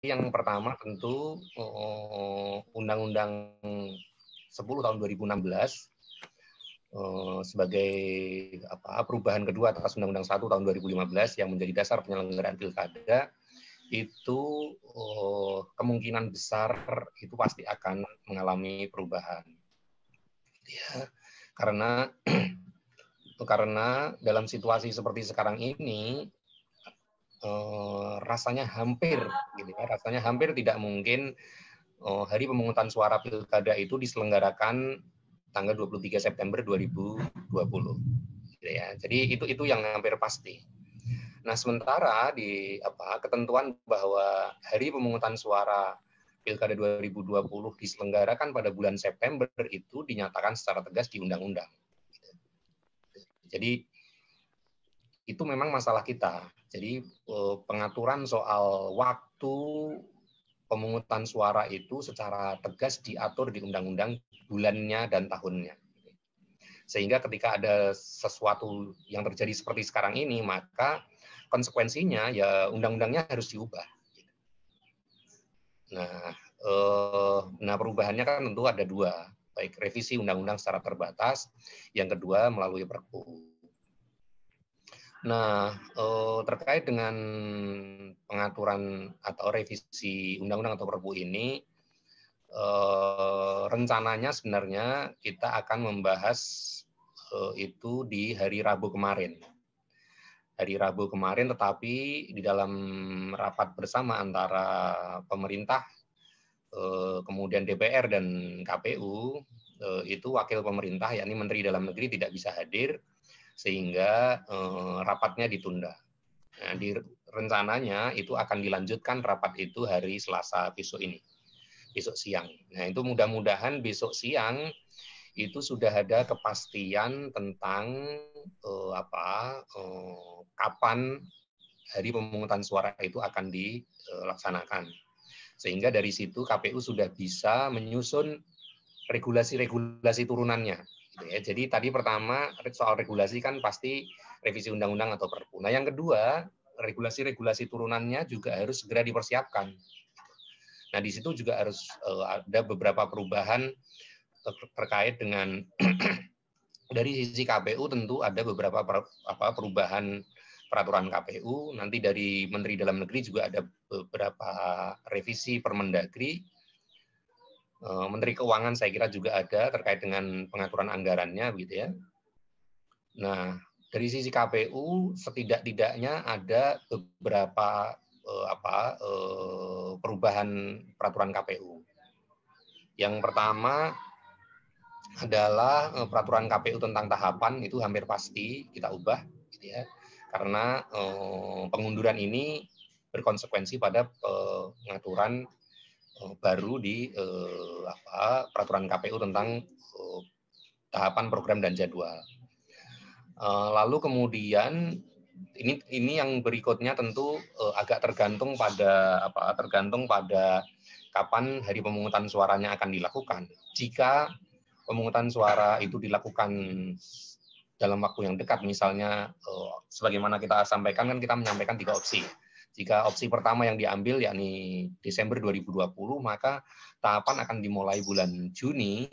yang pertama tentu Undang-Undang 10 tahun 2016 sebagai perubahan kedua atas Undang-Undang 1 tahun 2015 yang menjadi dasar penyelenggaraan pilkada itu kemungkinan besar itu pasti akan mengalami perubahan. Ya, karena dalam situasi seperti sekarang ini rasanya hampir tidak mungkin hari pemungutan suara pilkada itu diselenggarakan tanggal 23 September 2020. Ya, jadi itu yang hampir pasti. Nah, sementara di ketentuan bahwa hari pemungutan suara Pilkada 2020 diselenggarakan pada bulan September itu dinyatakan secara tegas di undang-undang. Jadi itu memang masalah kita. Jadi pengaturan soal waktu pemungutan suara itu secara tegas diatur di undang-undang bulannya dan tahunnya. Sehingga ketika ada sesuatu yang terjadi seperti sekarang ini, maka konsekuensinya ya undang-undangnya harus diubah. Nah, perubahannya kan tentu ada dua, baik revisi undang-undang secara terbatas, yang kedua melalui Perpu. Nah, terkait dengan pengaturan atau revisi undang-undang atau Perpu ini, rencananya sebenarnya kita akan membahas itu di hari Rabu kemarin. Tetapi di dalam rapat bersama antara pemerintah, kemudian DPR dan KPU, itu wakil pemerintah, yakni Menteri Dalam Negeri tidak bisa hadir, sehingga rapatnya ditunda. Nah, rencananya itu akan dilanjutkan rapat itu hari Selasa besok siang. Nah, itu mudah-mudahan besok siang itu sudah ada kepastian tentang kapan hari pemungutan suara itu akan dilaksanakan. Sehingga dari situ KPU sudah bisa menyusun regulasi-regulasi turunannya. Jadi tadi pertama soal regulasi kan pasti revisi undang-undang atau Perpu. Nah, yang kedua, regulasi-regulasi turunannya juga harus segera dipersiapkan. Nah, di situ juga harus ada beberapa perubahan terkait dengan dari sisi KPU tentu ada beberapa perubahan peraturan KPU. Nanti dari Menteri Dalam Negeri juga ada beberapa revisi Permendagri. Menteri Keuangan saya kira juga ada terkait dengan pengaturan anggarannya, begitu ya. Nah, dari sisi KPU setidak-tidaknya ada beberapa perubahan peraturan KPU. Yang pertama adalah peraturan KPU tentang tahapan itu hampir pasti kita ubah, gitu ya, karena pengunduran ini berkonsekuensi pada pengaturan baru di peraturan KPU tentang tahapan program dan jadwal. Lalu kemudian ini yang berikutnya tentu agak tergantung pada kapan hari pemungutan suaranya akan dilakukan. Jika pemungutan suara itu dilakukan dalam waktu yang dekat, misalnya sebagaimana kita sampaikan kan kita menyampaikan 3 opsi. Jika opsi pertama yang diambil yakni Desember 2020, maka tahapan akan dimulai bulan Juni.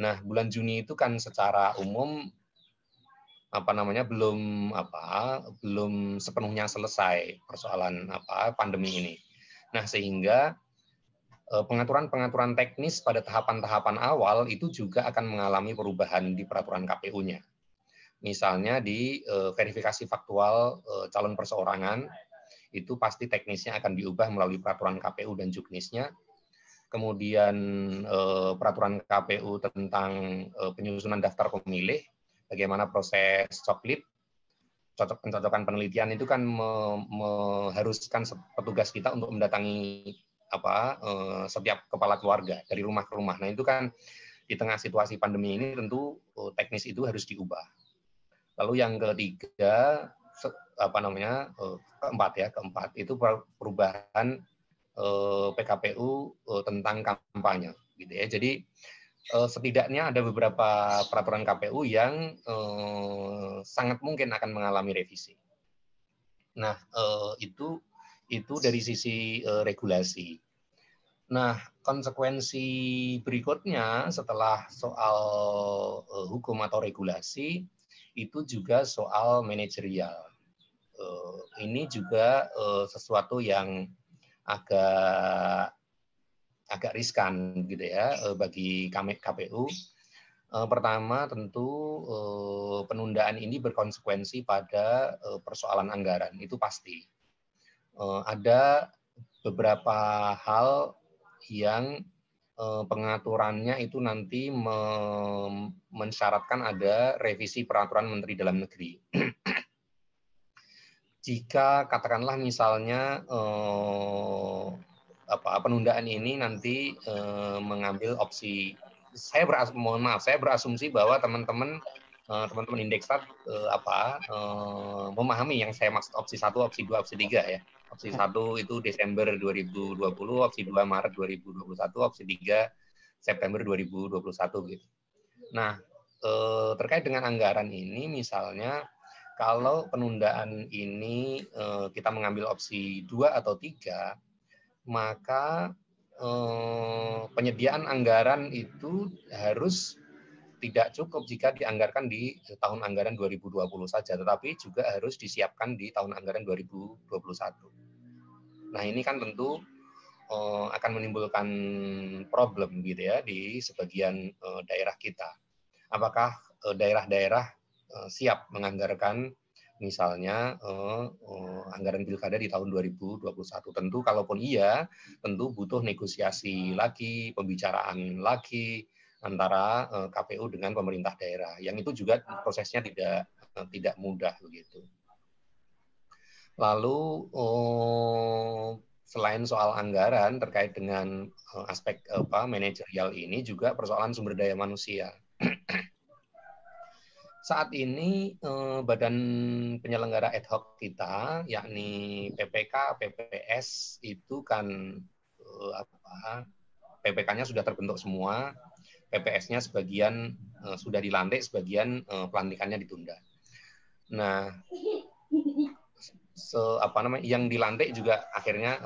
Nah, bulan Juni itu kan secara umum belum sepenuhnya selesai persoalan pandemi ini. Nah, sehingga pengaturan-pengaturan teknis pada tahapan-tahapan awal itu juga akan mengalami perubahan di peraturan KPU-nya. Misalnya di verifikasi faktual calon perseorangan, itu pasti teknisnya akan diubah melalui peraturan KPU dan juknisnya. Kemudian peraturan KPU tentang penyusunan daftar pemilih, bagaimana proses coklit, pencocokan penelitian itu kan mengharuskan petugas kita untuk mendatangi setiap kepala keluarga dari rumah ke rumah. Nah, itu kan di tengah situasi pandemi ini tentu teknis itu harus diubah. Lalu yang ketiga keempat itu perubahan PKPU tentang kampanye, gitu ya. Jadi setidaknya ada beberapa peraturan KPU yang sangat mungkin akan mengalami revisi. Nah, itu Itu dari sisi regulasi. Nah, konsekuensi berikutnya setelah soal hukum atau regulasi itu juga soal manajerial. Ini juga sesuatu yang agak riskan gitu ya bagi KPU. Pertama tentu penundaan ini berkonsekuensi pada persoalan anggaran, itu pasti. Ada beberapa hal yang pengaturannya itu nanti mensyaratkan ada revisi peraturan Menteri Dalam Negeri. Jika katakanlah misalnya penundaan ini nanti mengambil opsi, saya berasumsi bahwa teman-teman Indeksat memahami yang saya maksud opsi 1, opsi 2, opsi 3 ya. Opsi 1 itu Desember 2020, opsi 2 Maret 2021, opsi 3 September 2021 gitu. Nah, terkait dengan anggaran ini misalnya kalau penundaan ini kita mengambil opsi 2 atau 3, maka penyediaan anggaran itu harus tidak cukup jika dianggarkan di tahun anggaran 2020 saja, tetapi juga harus disiapkan di tahun anggaran 2021. Nah, ini kan tentu akan menimbulkan problem gitu ya di sebagian daerah kita. Apakah daerah-daerah siap menganggarkan misalnya anggaran pilkada di tahun 2021? Tentu kalaupun iya, tentu butuh negosiasi lagi, pembicaraan lagi antara KPU dengan pemerintah daerah. Yang itu juga prosesnya tidak mudah begitu. Lalu selain soal anggaran terkait dengan aspek manajerial ini juga persoalan sumber daya manusia. Saat ini badan penyelenggara ad hoc kita, yakni PPK, PPS itu kan PPK-nya sudah terbentuk semua, PPS-nya sebagian sudah dilantik, sebagian pelantikannya ditunda. Nah, yang dilantik juga akhirnya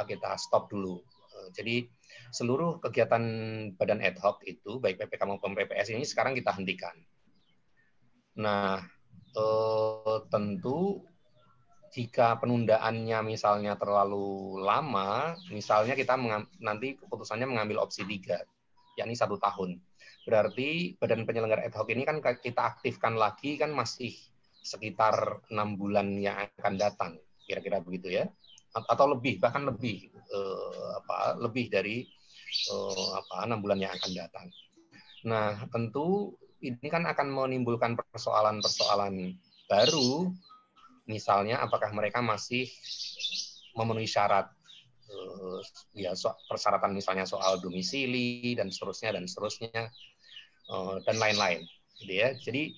kita stop dulu. Jadi seluruh kegiatan badan ad hoc itu baik PPK maupun PPS ini sekarang kita hentikan. Nah, tentu jika penundaannya misalnya terlalu lama, misalnya kita nanti keputusannya mengambil opsi 3, yakni 1 tahun. Berarti badan penyelenggara ad hoc ini kan kita aktifkan lagi kan masih sekitar 6 bulan yang akan datang, kira-kira begitu ya, atau lebih, bahkan lebih dari 6 bulan yang akan datang. Nah, tentu ini kan akan menimbulkan persoalan-persoalan baru, misalnya apakah mereka masih memenuhi syarat persyaratan misalnya soal domisili dan seterusnya dan lain-lain, gitu ya. Jadi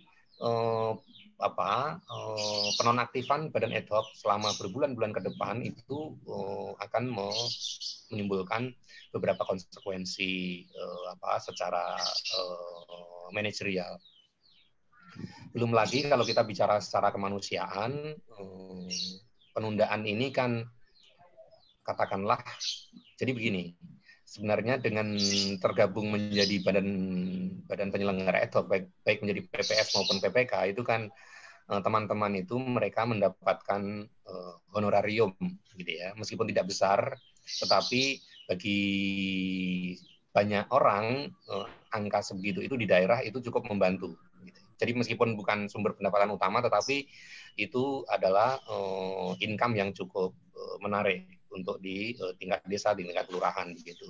penonaktifan badan ad hoc selama berbulan-bulan ke depan itu akan menimbulkan beberapa konsekuensi secara manajerial. Belum lagi kalau kita bicara secara kemanusiaan, penundaan ini kan katakanlah, jadi begini, sebenarnya dengan tergabung menjadi badan penyelenggara ad hoc, baik menjadi PPS maupun PPK, itu kan teman-teman itu mereka mendapatkan honorarium, gitu ya, meskipun tidak besar, tetapi bagi banyak orang angka sebegitu itu di daerah itu cukup membantu. Gitu. Jadi meskipun bukan sumber pendapatan utama, tetapi itu adalah income yang cukup menarik untuk di tingkat desa, di tingkat kelurahan, begitu.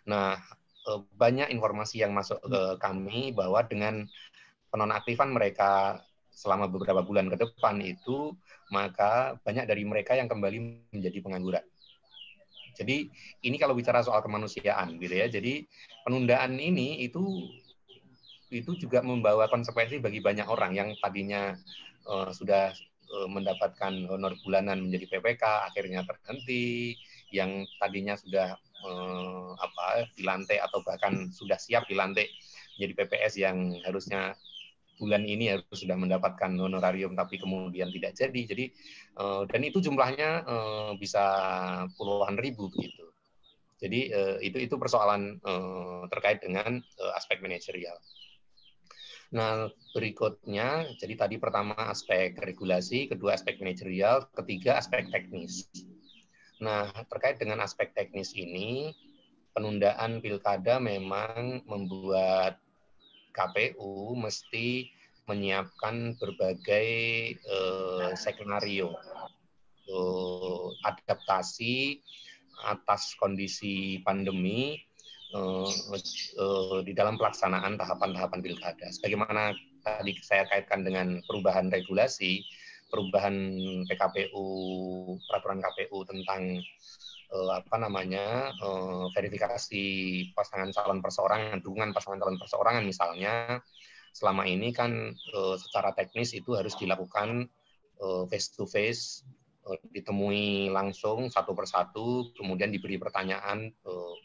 Nah, banyak informasi yang masuk ke kami bahwa dengan penonaktifan mereka selama beberapa bulan ke depan itu, maka banyak dari mereka yang kembali menjadi pengangguran. Jadi ini kalau bicara soal kemanusiaan, gitu ya. Jadi penundaan ini itu juga membawa konsekuensi bagi banyak orang yang tadinya sudah mendapatkan honor bulanan menjadi PPK akhirnya terhenti, yang tadinya sudah dilantik atau bahkan sudah siap dilantik menjadi PPS yang harusnya bulan ini harus sudah mendapatkan honorarium tapi kemudian tidak jadi. Jadi dan itu jumlahnya bisa puluhan ribu begitu. Jadi itu persoalan terkait dengan aspek manajerial. Nah, berikutnya, jadi tadi pertama aspek regulasi, kedua aspek manajerial, ketiga aspek teknis. Nah, terkait dengan aspek teknis ini, penundaan pilkada memang membuat KPU mesti menyiapkan berbagai skenario adaptasi atas kondisi pandemi di dalam pelaksanaan tahapan-tahapan pilkada. Sebagaimana tadi saya kaitkan dengan perubahan regulasi, perubahan PKPU, peraturan KPU tentang verifikasi pasangan calon perseorangan, dukungan pasangan calon perseorangan misalnya, selama ini kan secara teknis itu harus dilakukan face to face, ditemui langsung satu persatu, kemudian diberi pertanyaan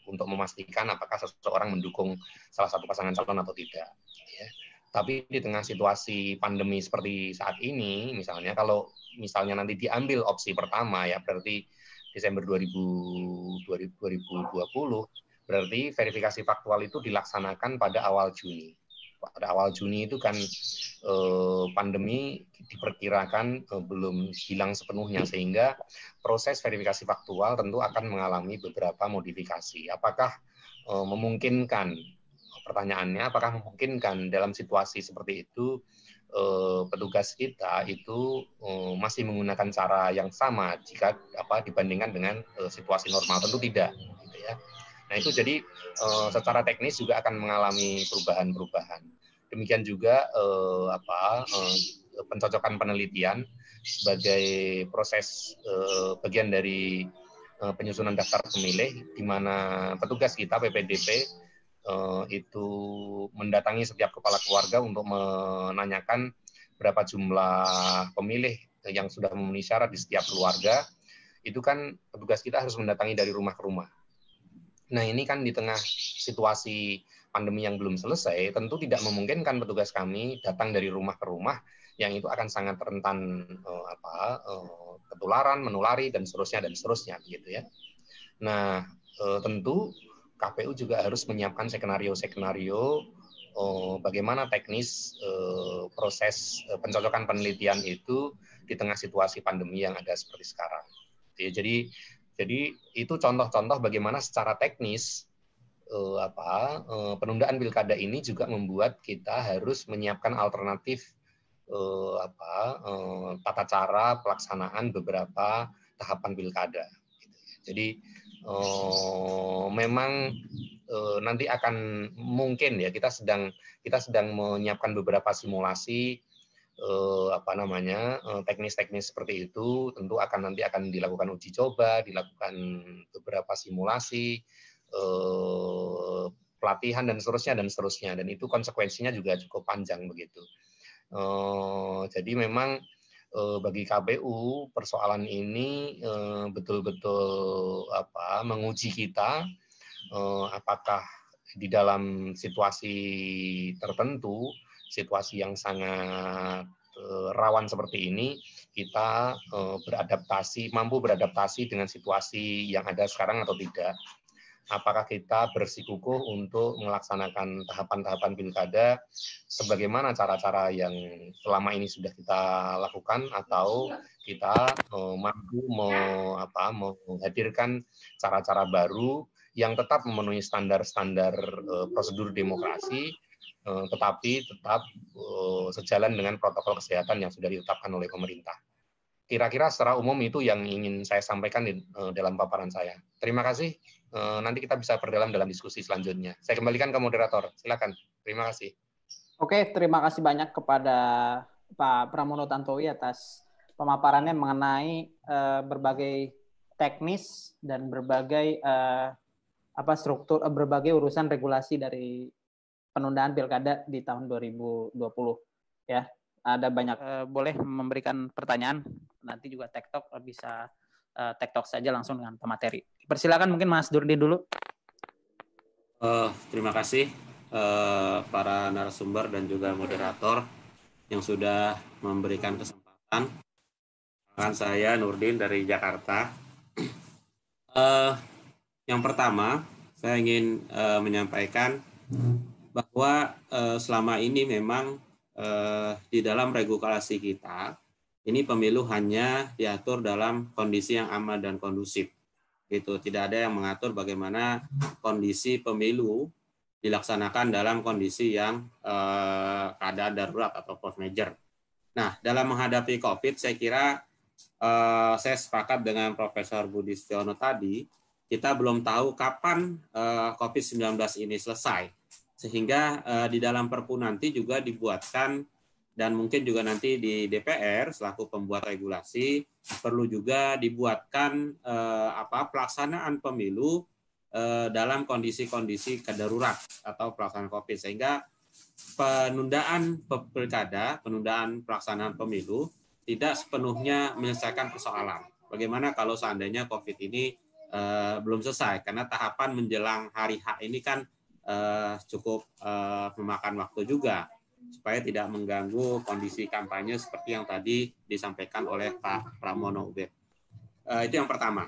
untuk memastikan apakah seseorang mendukung salah satu pasangan calon atau tidak. Ya. Tapi di tengah situasi pandemi seperti saat ini, misalnya kalau misalnya nanti diambil opsi pertama, ya berarti Desember 2020, berarti verifikasi faktual itu dilaksanakan pada awal Juni. Pada awal Juni itu kan pandemi diperkirakan belum hilang sepenuhnya, sehingga proses verifikasi faktual tentu akan mengalami beberapa modifikasi. Apakah memungkinkan, pertanyaannya, apakah memungkinkan dalam situasi seperti itu petugas kita itu masih menggunakan cara yang sama jika dibandingkan dengan situasi normal? Tentu tidak, gitu ya. Nah itu jadi secara teknis juga akan mengalami perubahan-perubahan. Demikian juga pencocokan penelitian sebagai proses bagian dari penyusunan daftar pemilih, di mana petugas kita PPDP itu mendatangi setiap kepala keluarga untuk menanyakan berapa jumlah pemilih yang sudah memenuhi syarat di setiap keluarga. Itu kan petugas kita harus mendatangi dari rumah ke rumah. Nah ini kan di tengah situasi pandemi yang belum selesai, tentu tidak memungkinkan petugas kami datang dari rumah ke rumah, yang itu akan sangat rentan ketularan, menulari, dan seterusnya, gitu ya. Nah tentu KPU juga harus menyiapkan skenario-skenario bagaimana teknis proses pencocokan penelitian itu di tengah situasi pandemi yang ada seperti sekarang. Jadi itu contoh-contoh bagaimana secara teknis penundaan pilkada ini juga membuat kita harus menyiapkan alternatif tata cara pelaksanaan beberapa tahapan pilkada. Jadi memang nanti akan mungkin ya kita sedang menyiapkan beberapa simulasi teknis-teknis seperti itu. Tentu nanti akan dilakukan uji coba, dilakukan beberapa simulasi, pelatihan dan seterusnya, dan itu konsekuensinya juga cukup panjang begitu. Jadi memang bagi KPU persoalan ini betul-betul menguji kita, apakah di dalam situasi tertentu, situasi yang sangat rawan seperti ini, kita mampu beradaptasi dengan situasi yang ada sekarang atau tidak. Apakah kita bersikukuh untuk melaksanakan tahapan-tahapan pilkada sebagaimana cara-cara yang selama ini sudah kita lakukan, atau kita mampu menghadirkan cara-cara baru yang tetap memenuhi standar-standar prosedur demokrasi, tetapi tetap sejalan dengan protokol kesehatan yang sudah ditetapkan oleh pemerintah. Kira-kira secara umum itu yang ingin saya sampaikan dalam paparan saya. Terima kasih. Nanti kita bisa perdalam dalam diskusi selanjutnya. Saya kembalikan ke moderator. Silakan. Terima kasih. Oke, terima kasih banyak kepada Pak Pramono Tantowi atas pemaparannya mengenai berbagai teknis dan berbagai struktur, berbagai urusan regulasi dari penundaan pilkada di tahun 2020. Ya, ada banyak. Boleh memberikan pertanyaan. Nanti juga TikTok bisa TikTok saja langsung dengan pemateri. Persilakan mungkin Mas Durdin dulu. Terima kasih para narasumber dan juga moderator. yang sudah memberikan kesempatan. Saya Nurdin dari Jakarta. Yang pertama, saya ingin menyampaikan bahwa selama ini memang di dalam regulasi kita, ini pemilu hanya diatur dalam kondisi yang aman dan kondusif. Gitu. Tidak ada yang mengatur bagaimana kondisi pemilu dilaksanakan dalam kondisi yang keadaan darurat atau force majeure. Nah, dalam menghadapi COVID, saya kira saya sepakat dengan Profesor Budi Stiono tadi, kita belum tahu kapan COVID-19 ini selesai. Sehingga di dalam Perpu nanti juga dibuatkan, dan mungkin juga nanti di DPR selaku pembuat regulasi, perlu juga dibuatkan pelaksanaan pemilu dalam kondisi-kondisi kedarurat atau pelaksanaan COVID, sehingga penundaan pilkada, penundaan pelaksanaan pemilu tidak sepenuhnya menyelesaikan persoalan. Bagaimana kalau seandainya COVID ini belum selesai, karena tahapan menjelang hari H ini kan cukup memakan waktu juga, supaya tidak mengganggu kondisi kampanye seperti yang tadi disampaikan oleh Pak Pramono Ubed. Itu yang pertama.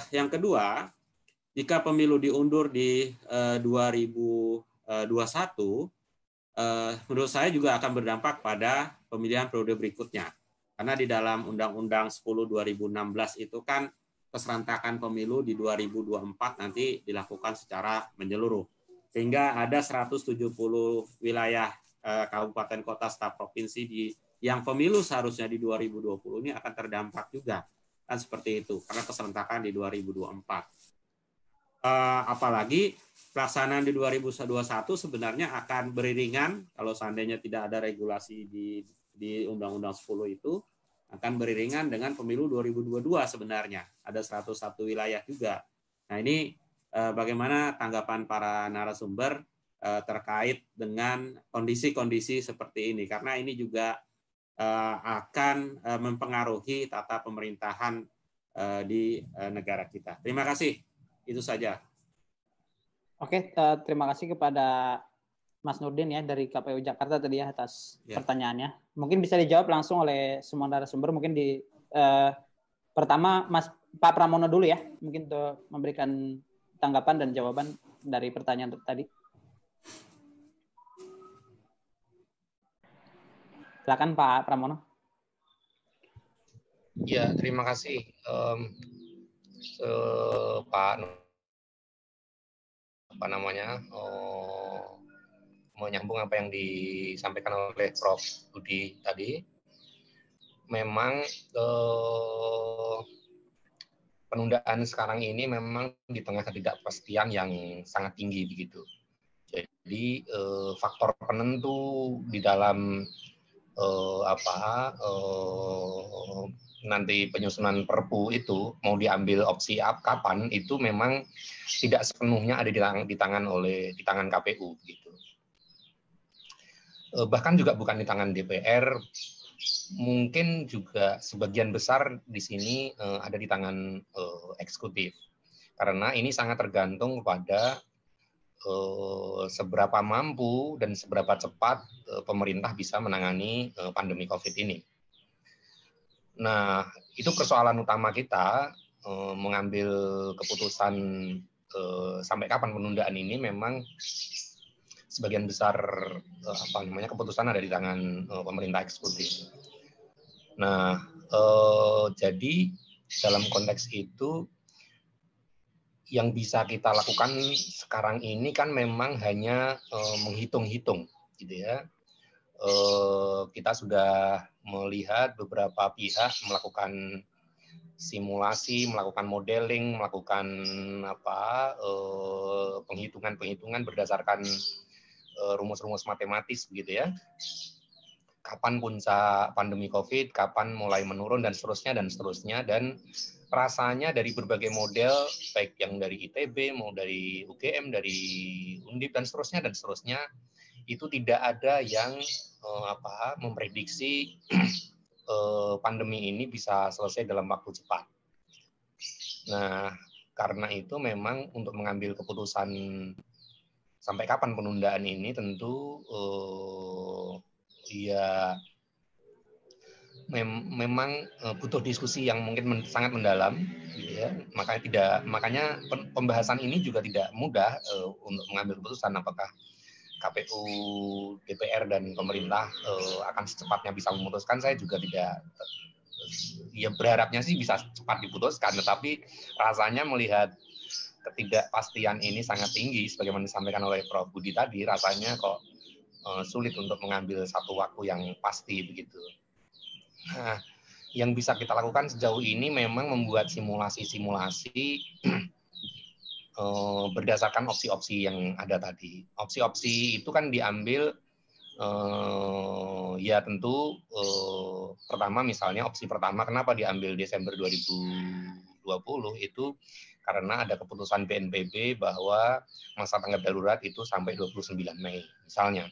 Yang kedua, jika pemilu diundur di 2021, menurut saya juga akan berdampak pada pemilihan periode berikutnya. Karena di dalam Undang-Undang 10/2016 itu kan keserentakan pemilu di 2024 nanti dilakukan secara menyeluruh. Sehingga ada 170 wilayah kabupaten kota serta provinsi yang pemilu seharusnya di 2020 ini akan terdampak juga. Kan seperti itu, karena keserentakan di 2024. Apalagi pelaksanaan di 2021 sebenarnya akan beriringan, kalau seandainya tidak ada regulasi di Undang-Undang 10 itu, akan beriringan dengan pemilu 2022 sebenarnya. Ada 101 wilayah juga. Nah ini bagaimana tanggapan para narasumber terkait dengan kondisi-kondisi seperti ini, karena ini juga akan mempengaruhi tata pemerintahan di negara kita. Terima kasih. Itu saja. Oke, terima kasih kepada Mas Nurdin ya dari KPU Jakarta tadi ya atas pertanyaannya. Mungkin bisa dijawab langsung oleh semua narasumber. Mungkin pertama Pak Pramono dulu ya, mungkin untuk memberikan tanggapan dan jawaban dari pertanyaan tadi. Silakan Pak Pramono. Ya, terima kasih Pak menyambung apa yang disampaikan oleh Prof. Budi tadi. Memang penundaan sekarang ini memang di tengah ketidakpastian yang sangat tinggi begitu. Jadi faktor penentu di dalam nanti penyusunan Perpu itu mau diambil opsi kapan itu memang tidak sepenuhnya ada di tangan KPU gitu. Bahkan juga bukan di tangan DPR, mungkin juga sebagian besar di sini ada di tangan eksekutif. Karena ini sangat tergantung kepada seberapa mampu dan seberapa cepat pemerintah bisa menangani pandemi COVID ini. Nah, itu persoalan utama kita mengambil keputusan sampai kapan penundaan ini memang sebagian besar keputusan ada di tangan pemerintah eksekutif. Nah, jadi dalam konteks itu yang bisa kita lakukan sekarang ini kan memang hanya menghitung-hitung, gitu ya. Kita sudah melihat beberapa pihak melakukan simulasi, melakukan modeling, melakukan penghitungan-penghitungan berdasarkan rumus-rumus matematis, begitu ya. Kapan puncak pandemi COVID, kapan mulai menurun dan seterusnya. Dan rasanya dari berbagai model, baik yang dari ITB, mau dari UGM, dari Undip dan seterusnya, itu tidak ada yang memprediksi pandemi ini bisa selesai dalam waktu cepat. Nah, karena itu memang untuk mengambil keputusan sampai kapan penundaan ini tentu ya memang butuh diskusi yang mungkin sangat mendalam, gitu ya. Makanya pembahasan ini juga tidak mudah untuk mengambil keputusan apakah KPU, DPR dan pemerintah akan secepatnya bisa memutuskan. Saya juga tidak, ya berharapnya sih bisa cepat diputuskan, tetapi rasanya melihat ketidakpastian ini sangat tinggi, sebagaimana disampaikan oleh Prof. Budi tadi, rasanya kok sulit untuk mengambil satu waktu yang pasti begitu. Nah, yang bisa kita lakukan sejauh ini memang membuat simulasi-simulasi berdasarkan opsi-opsi yang ada tadi. Opsi-opsi itu kan diambil ya tentu pertama, misalnya opsi pertama kenapa diambil Desember 2020 itu karena ada keputusan BNPB bahwa masa tanggap darurat itu sampai 29 Mei misalnya.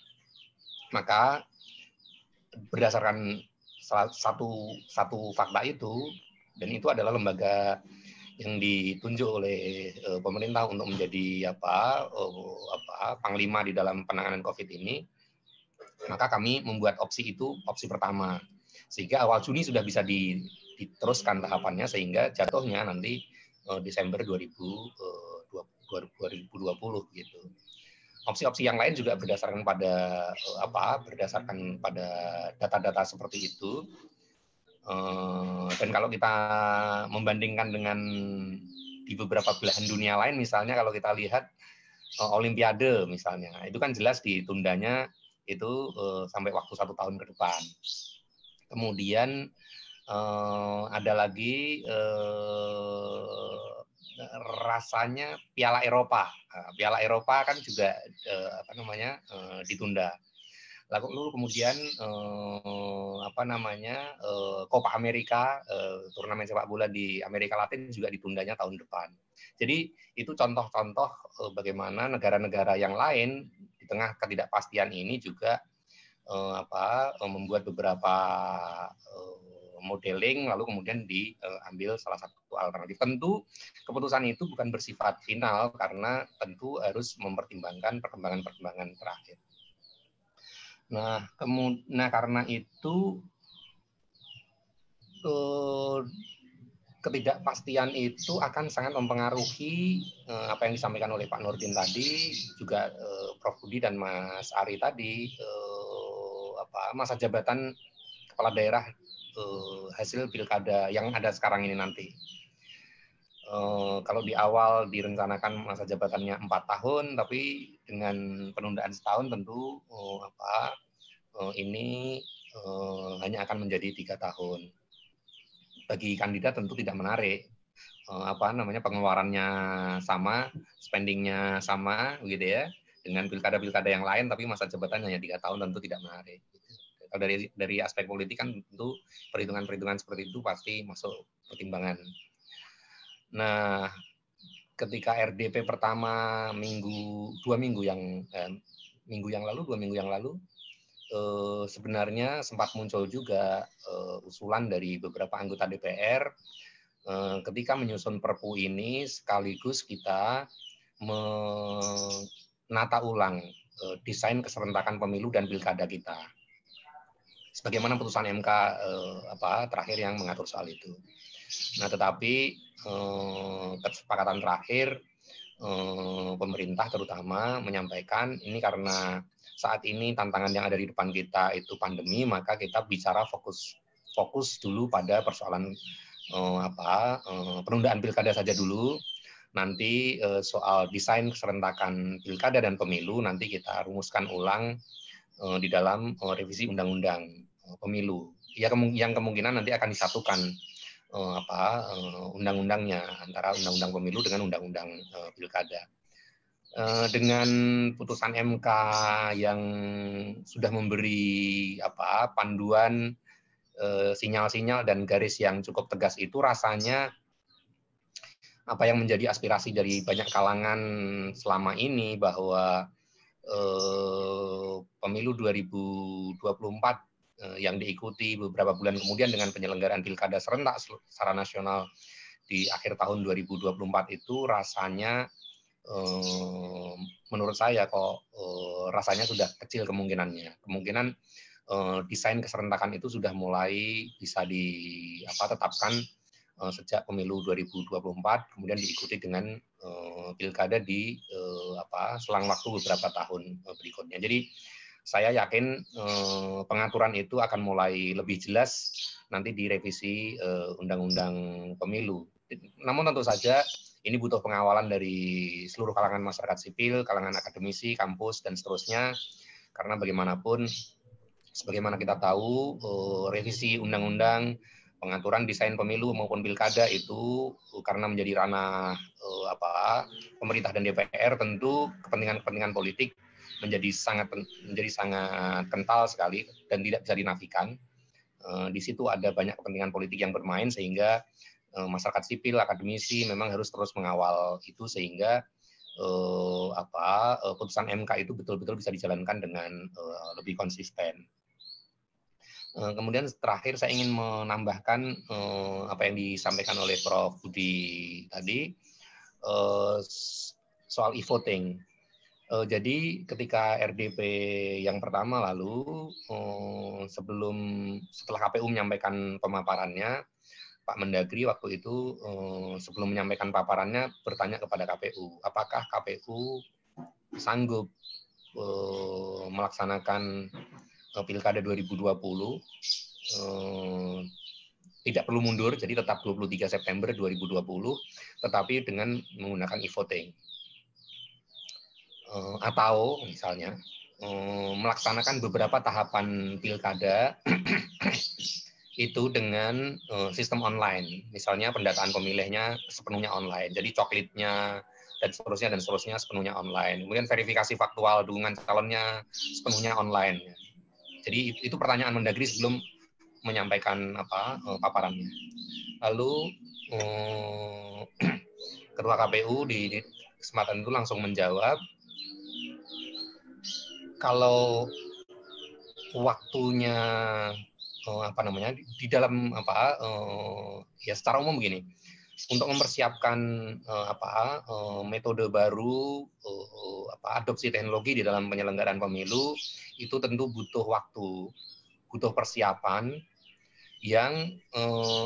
Maka berdasarkan satu fakta itu, dan itu adalah lembaga yang ditunjuk oleh pemerintah untuk menjadi panglima di dalam penanganan COVID ini, maka kami membuat opsi itu opsi pertama, sehingga awal Juni sudah bisa diteruskan tahapannya sehingga jatuhnya nanti Desember 2020 gitu. Opsi-opsi yang lain juga berdasarkan pada data-data seperti itu. Dan kalau kita membandingkan dengan di beberapa belahan dunia lain, misalnya kalau kita lihat Olimpiade misalnya, itu kan jelas ditundanya itu sampai waktu 1 tahun ke depan. Kemudian ada lagi rasanya Piala Eropa. Piala Eropa kan juga ditunda. Lalu kemudian Copa America, turnamen sepak bola di Amerika Latin juga ditundanya tahun depan. Jadi itu contoh-contoh bagaimana negara-negara yang lain di tengah ketidakpastian ini juga membuat beberapa modeling, lalu kemudian diambil salah satu alternatif. Tentu keputusan itu bukan bersifat final karena tentu harus mempertimbangkan perkembangan-perkembangan terakhir. Nah, karena itu ketidakpastian itu akan sangat mempengaruhi apa yang disampaikan oleh Pak Nurdin tadi, juga Prof. Budi dan Mas Ari tadi, masa jabatan kepala daerah hasil pilkada yang ada sekarang ini nanti. Kalau di awal direncanakan masa jabatannya 4 tahun, tapi dengan penundaan setahun tentu ini hanya akan menjadi 3 tahun. Bagi kandidat tentu tidak menarik. Pengeluarannya sama, spendingnya sama, gitu ya, dengan pilkada-pilkada yang lain, tapi masa jabatannya hanya 3 tahun tentu tidak menarik. Kalau dari aspek politik kan tentu perhitungan-perhitungan seperti itu pasti masuk pertimbangan. Nah, ketika RDP pertama dua minggu yang lalu sebenarnya sempat muncul juga usulan dari beberapa anggota DPR ketika menyusun Perpu ini sekaligus kita menata ulang desain keserentakan pemilu dan pilkada kita. Sebagaimana putusan MK terakhir yang mengatur soal itu. Nah, tetapi kesepakatan terakhir pemerintah terutama menyampaikan ini karena saat ini tantangan yang ada di depan kita itu pandemi, maka kita bicara fokus dulu pada persoalan penundaan pilkada saja dulu. Nanti soal desain keserentakan pilkada dan pemilu nanti kita rumuskan ulang di dalam revisi undang-undang pemilu. Ya, yang kemungkinan nanti akan disatukan undang-undangnya antara undang-undang pemilu dengan undang-undang pilkada. Dengan putusan MK yang sudah memberi panduan, sinyal-sinyal dan garis yang cukup tegas itu, rasanya apa yang menjadi aspirasi dari banyak kalangan selama ini bahwa pemilu 2024 yang diikuti beberapa bulan kemudian dengan penyelenggaraan pilkada serentak secara nasional di akhir tahun 2024 itu rasanya menurut saya rasanya sudah kecil kemungkinannya. Kemungkinan desain keserentakan itu sudah mulai bisa ditetapkan sejak pemilu 2024, kemudian diikuti dengan pilkada di selang waktu beberapa tahun berikutnya. Jadi saya yakin pengaturan itu akan mulai lebih jelas nanti di revisi Undang-Undang Pemilu. Namun tentu saja ini butuh pengawalan dari seluruh kalangan masyarakat sipil, kalangan akademisi, kampus, dan seterusnya. Karena bagaimanapun, sebagaimana kita tahu, revisi undang-undang, pengaturan desain pemilu maupun pilkada itu karena menjadi ranah pemerintah dan DPR, tentu kepentingan-kepentingan politik menjadi sangat kental sekali dan tidak bisa dinafikan. Di situ ada banyak kepentingan politik yang bermain, sehingga masyarakat sipil, akademisi memang harus terus mengawal itu sehingga putusan MK itu betul-betul bisa dijalankan dengan lebih konsisten. Kemudian terakhir saya ingin menambahkan apa yang disampaikan oleh Prof. Budi tadi soal e-voting. Jadi ketika RDP yang pertama lalu, setelah KPU menyampaikan pemaparannya, Pak Mendagri waktu itu sebelum menyampaikan paparannya bertanya kepada KPU, apakah KPU sanggup melaksanakan Pilkada 2020 tidak perlu mundur, jadi tetap 23 September 2020, tetapi dengan menggunakan e-voting. Atau misalnya melaksanakan beberapa tahapan pilkada itu dengan sistem online, misalnya pendataan pemilihnya sepenuhnya online, jadi coklitnya dan seterusnya sepenuhnya online, kemudian verifikasi faktual dukungan calonnya sepenuhnya online. Jadi itu pertanyaan Mendagri sebelum menyampaikan paparannya. Lalu Ketua KPU di kesempatan itu langsung menjawab, kalau waktunya di dalam ya secara umum begini, untuk mempersiapkan metode baru adopsi teknologi di dalam penyelenggaraan pemilu itu tentu butuh waktu, butuh persiapan yang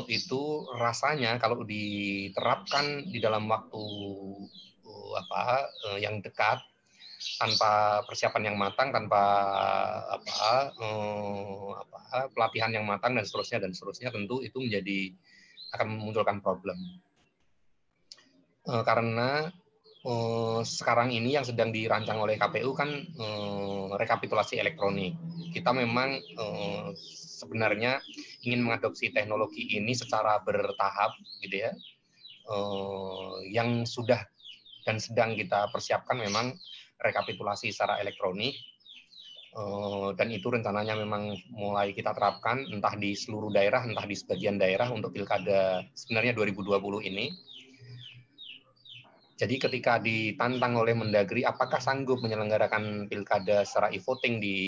itu rasanya kalau diterapkan di dalam waktu yang dekat tanpa persiapan yang matang, tanpa pelatihan yang matang dan seterusnya tentu itu akan memunculkan problem. Karena sekarang ini yang sedang dirancang oleh KPU kan rekapitulasi elektronik. Kita memang sebenarnya ingin mengadopsi teknologi ini secara bertahap, gitu ya. Yang sudah dan sedang kita persiapkan memang rekapitulasi secara elektronik, dan itu rencananya memang mulai kita terapkan entah di seluruh daerah, entah di sebagian daerah untuk pilkada sebenarnya 2020 ini. Jadi ketika ditantang oleh Mendagri apakah sanggup menyelenggarakan pilkada secara e-voting di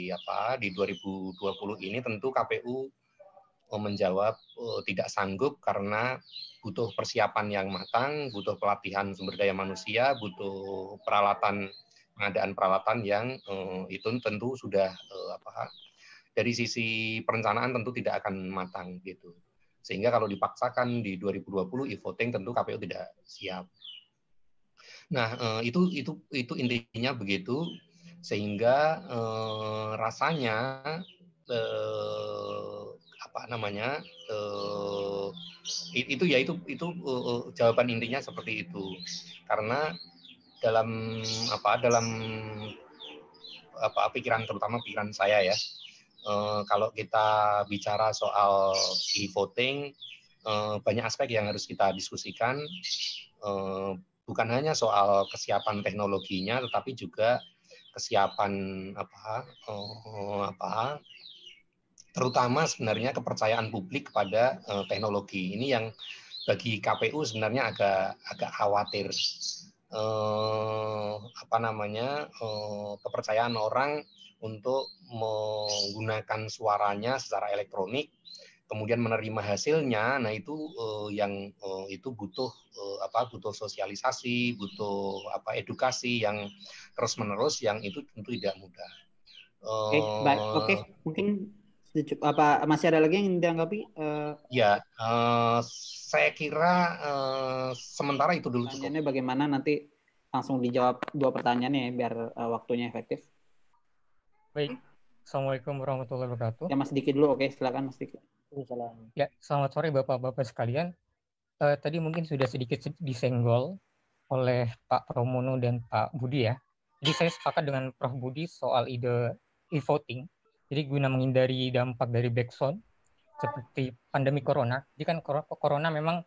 2020 ini, tentu KPU menjawab tidak sanggup karena butuh persiapan yang matang, butuh pelatihan sumber daya manusia, butuh pengadaan peralatan yang itu tentu sudah dari sisi perencanaan tentu tidak akan matang gitu. Sehingga kalau dipaksakan di 2020 e-voting tentu KPU tidak siap. Nah, itu intinya begitu, sehingga rasanya itu jawaban intinya seperti itu. Karena dalam pikiran, terutama pikiran saya ya, kalau kita bicara soal e-voting, banyak aspek yang harus kita diskusikan, bukan hanya soal kesiapan teknologinya, tetapi juga kesiapan terutama sebenarnya kepercayaan publik kepada teknologi ini yang bagi KPU sebenarnya agak khawatir. Kepercayaan orang untuk menggunakan suaranya secara elektronik, kemudian menerima hasilnya, nah itu itu butuh sosialisasi, butuh edukasi yang terus-menerus, yang itu tentu tidak mudah. Oke, baik. Oke, mungkin apa masih ada lagi yang ditanggapi? Ya, saya kira sementara itu dulu cukup. Pertanyaannya bagaimana, nanti langsung dijawab 2 pertanyaan ya, biar waktunya efektif. Baik. Assalamualaikum warahmatullahi wabarakatuh. Ya, Mas Diki dulu. Oke, silakan Mas Diki. Ya, selamat sore Bapak-Bapak sekalian. Tadi mungkin sudah sedikit disenggol oleh Pak Pramono dan Pak Budi ya. Jadi saya sepakat dengan Prof. Budi soal ide e-voting. Jadi guna menghindari dampak dari backsound seperti pandemi corona. Jadi kan corona memang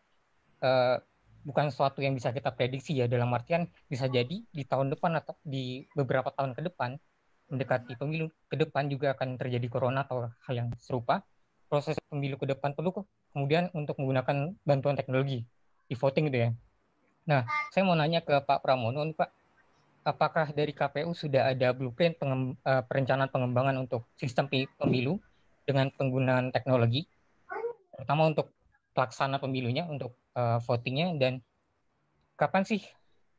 bukan sesuatu yang bisa kita prediksi ya, dalam artian bisa jadi di tahun depan atau di beberapa tahun ke depan, mendekati pemilu ke depan juga akan terjadi corona atau hal yang serupa. Proses pemilu ke depan perlu kemudian untuk menggunakan bantuan teknologi e-voting gitu ya. Nah, saya mau nanya ke Pak Pramono nih Pak, apakah dari KPU sudah ada blueprint perencanaan pengembangan untuk sistem pemilu dengan penggunaan teknologi, terutama untuk pelaksana pemilunya, untuk votingnya, dan kapan sih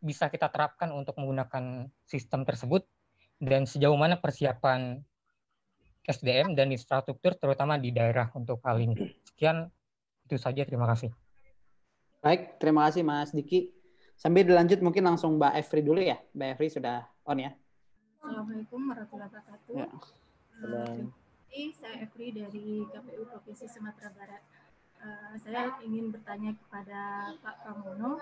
bisa kita terapkan untuk menggunakan sistem tersebut, dan sejauh mana persiapan SDM dan infrastruktur terutama di daerah untuk hal ini. Sekian, itu saja, terima kasih. Baik, terima kasih Mas Diki. Sambil dilanjut mungkin langsung Mbak Efri dulu ya. Mbak Efri sudah on ya. Assalamualaikum warahmatullahi wabarakatuh. Ya. Saya Efri dari KPU Provinsi Sumatera Barat. Saya ingin bertanya kepada Pak Pramono,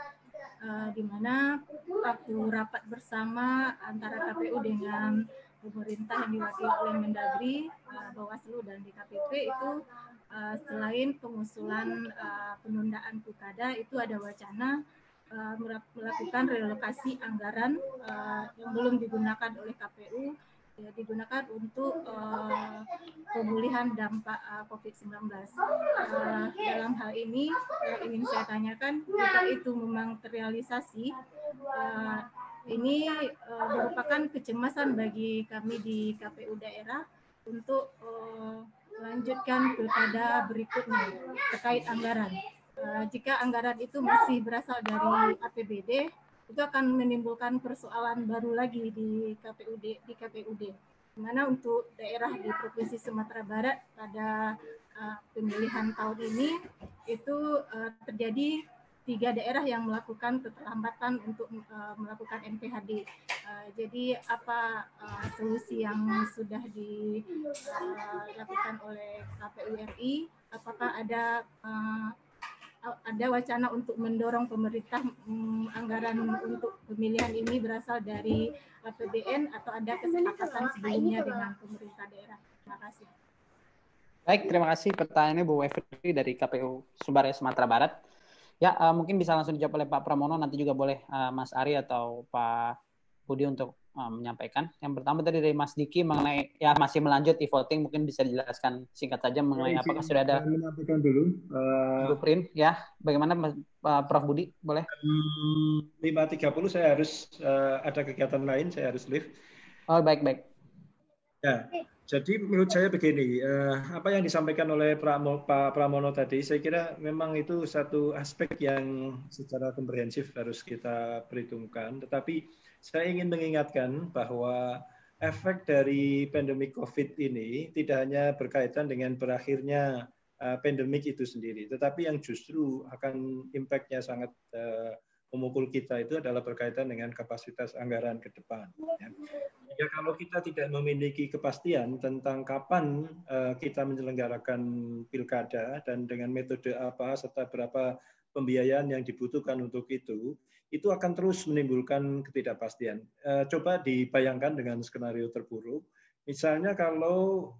di mana waktu rapat bersama antara KPU dengan pemerintah yang diwakili oleh Mendagri, Bawaslu dan DKPP itu selain pengusulan penundaan pilkada, itu ada wacana melakukan relokasi anggaran yang belum digunakan oleh KPU, ya, digunakan untuk pemulihan dampak COVID-19. Dalam hal ini ingin saya tanyakan, jika itu memang terrealisasi, ini merupakan kecemasan bagi kami di KPU daerah untuk melanjutkan pilkada berikutnya terkait anggaran. Jika anggaran itu masih berasal dari APBD, itu akan menimbulkan persoalan baru lagi di KPUD. Di mana untuk daerah di Provinsi Sumatera Barat pada pemilihan tahun ini itu terjadi 3 daerah yang melakukan keterlambatan untuk melakukan NPHD. Jadi apa solusi yang sudah dilakukan oleh KPU RI? Apakah ada wacana untuk mendorong pemerintah anggaran untuk pemilihan ini berasal dari APBN atau ada kesepakatan sebelumnya dengan pemerintah daerah? Terima kasih. Baik, terima kasih pertanyaannya Bu Efri dari KPU Sumbar Sumatera Barat. Ya, mungkin bisa langsung dijawab oleh Pak Pramono, nanti juga boleh Mas Ari atau Pak Budi untuk menyampaikan. Yang pertama tadi dari Mas Diki mengenai, ya masih melanjut e-voting, mungkin bisa dijelaskan singkat saja mengenai apakah sudah ada menyampaikan dulu blueprint, ya. Bagaimana Prof Budi, boleh? 5.30 saya harus ada kegiatan lain, saya harus live. Oh, baik. Ya, jadi menurut saya begini, apa yang disampaikan oleh Pak Pramono tadi, saya kira memang itu satu aspek yang secara komprehensif harus kita perhitungkan. Tetapi saya ingin mengingatkan bahwa efek dari pandemi COVID ini tidak hanya berkaitan dengan berakhirnya pandemik itu sendiri, tetapi yang justru akan impact-nya sangat memukul kita itu adalah berkaitan dengan kapasitas anggaran ke depan. Ya, kalau kita tidak memiliki kepastian tentang kapan kita menyelenggarakan pilkada dan dengan metode apa serta berapa pembiayaan yang dibutuhkan untuk itu akan terus menimbulkan ketidakpastian. Coba dibayangkan dengan skenario terburuk. Misalnya kalau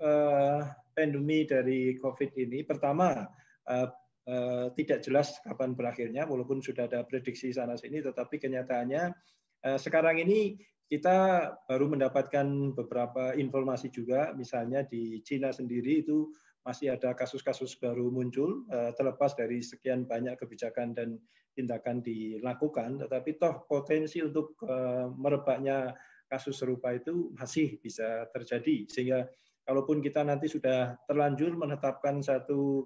pandemi dari COVID ini pertama tidak jelas kapan berakhirnya, walaupun sudah ada prediksi sana sini, tetapi kenyataannya sekarang ini kita baru mendapatkan beberapa informasi juga, misalnya di Cina sendiri itu masih ada kasus-kasus baru muncul, terlepas dari sekian banyak kebijakan dan tindakan dilakukan, tetapi toh potensi untuk merebaknya kasus serupa itu masih bisa terjadi. Sehingga kalaupun kita nanti sudah terlanjur menetapkan satu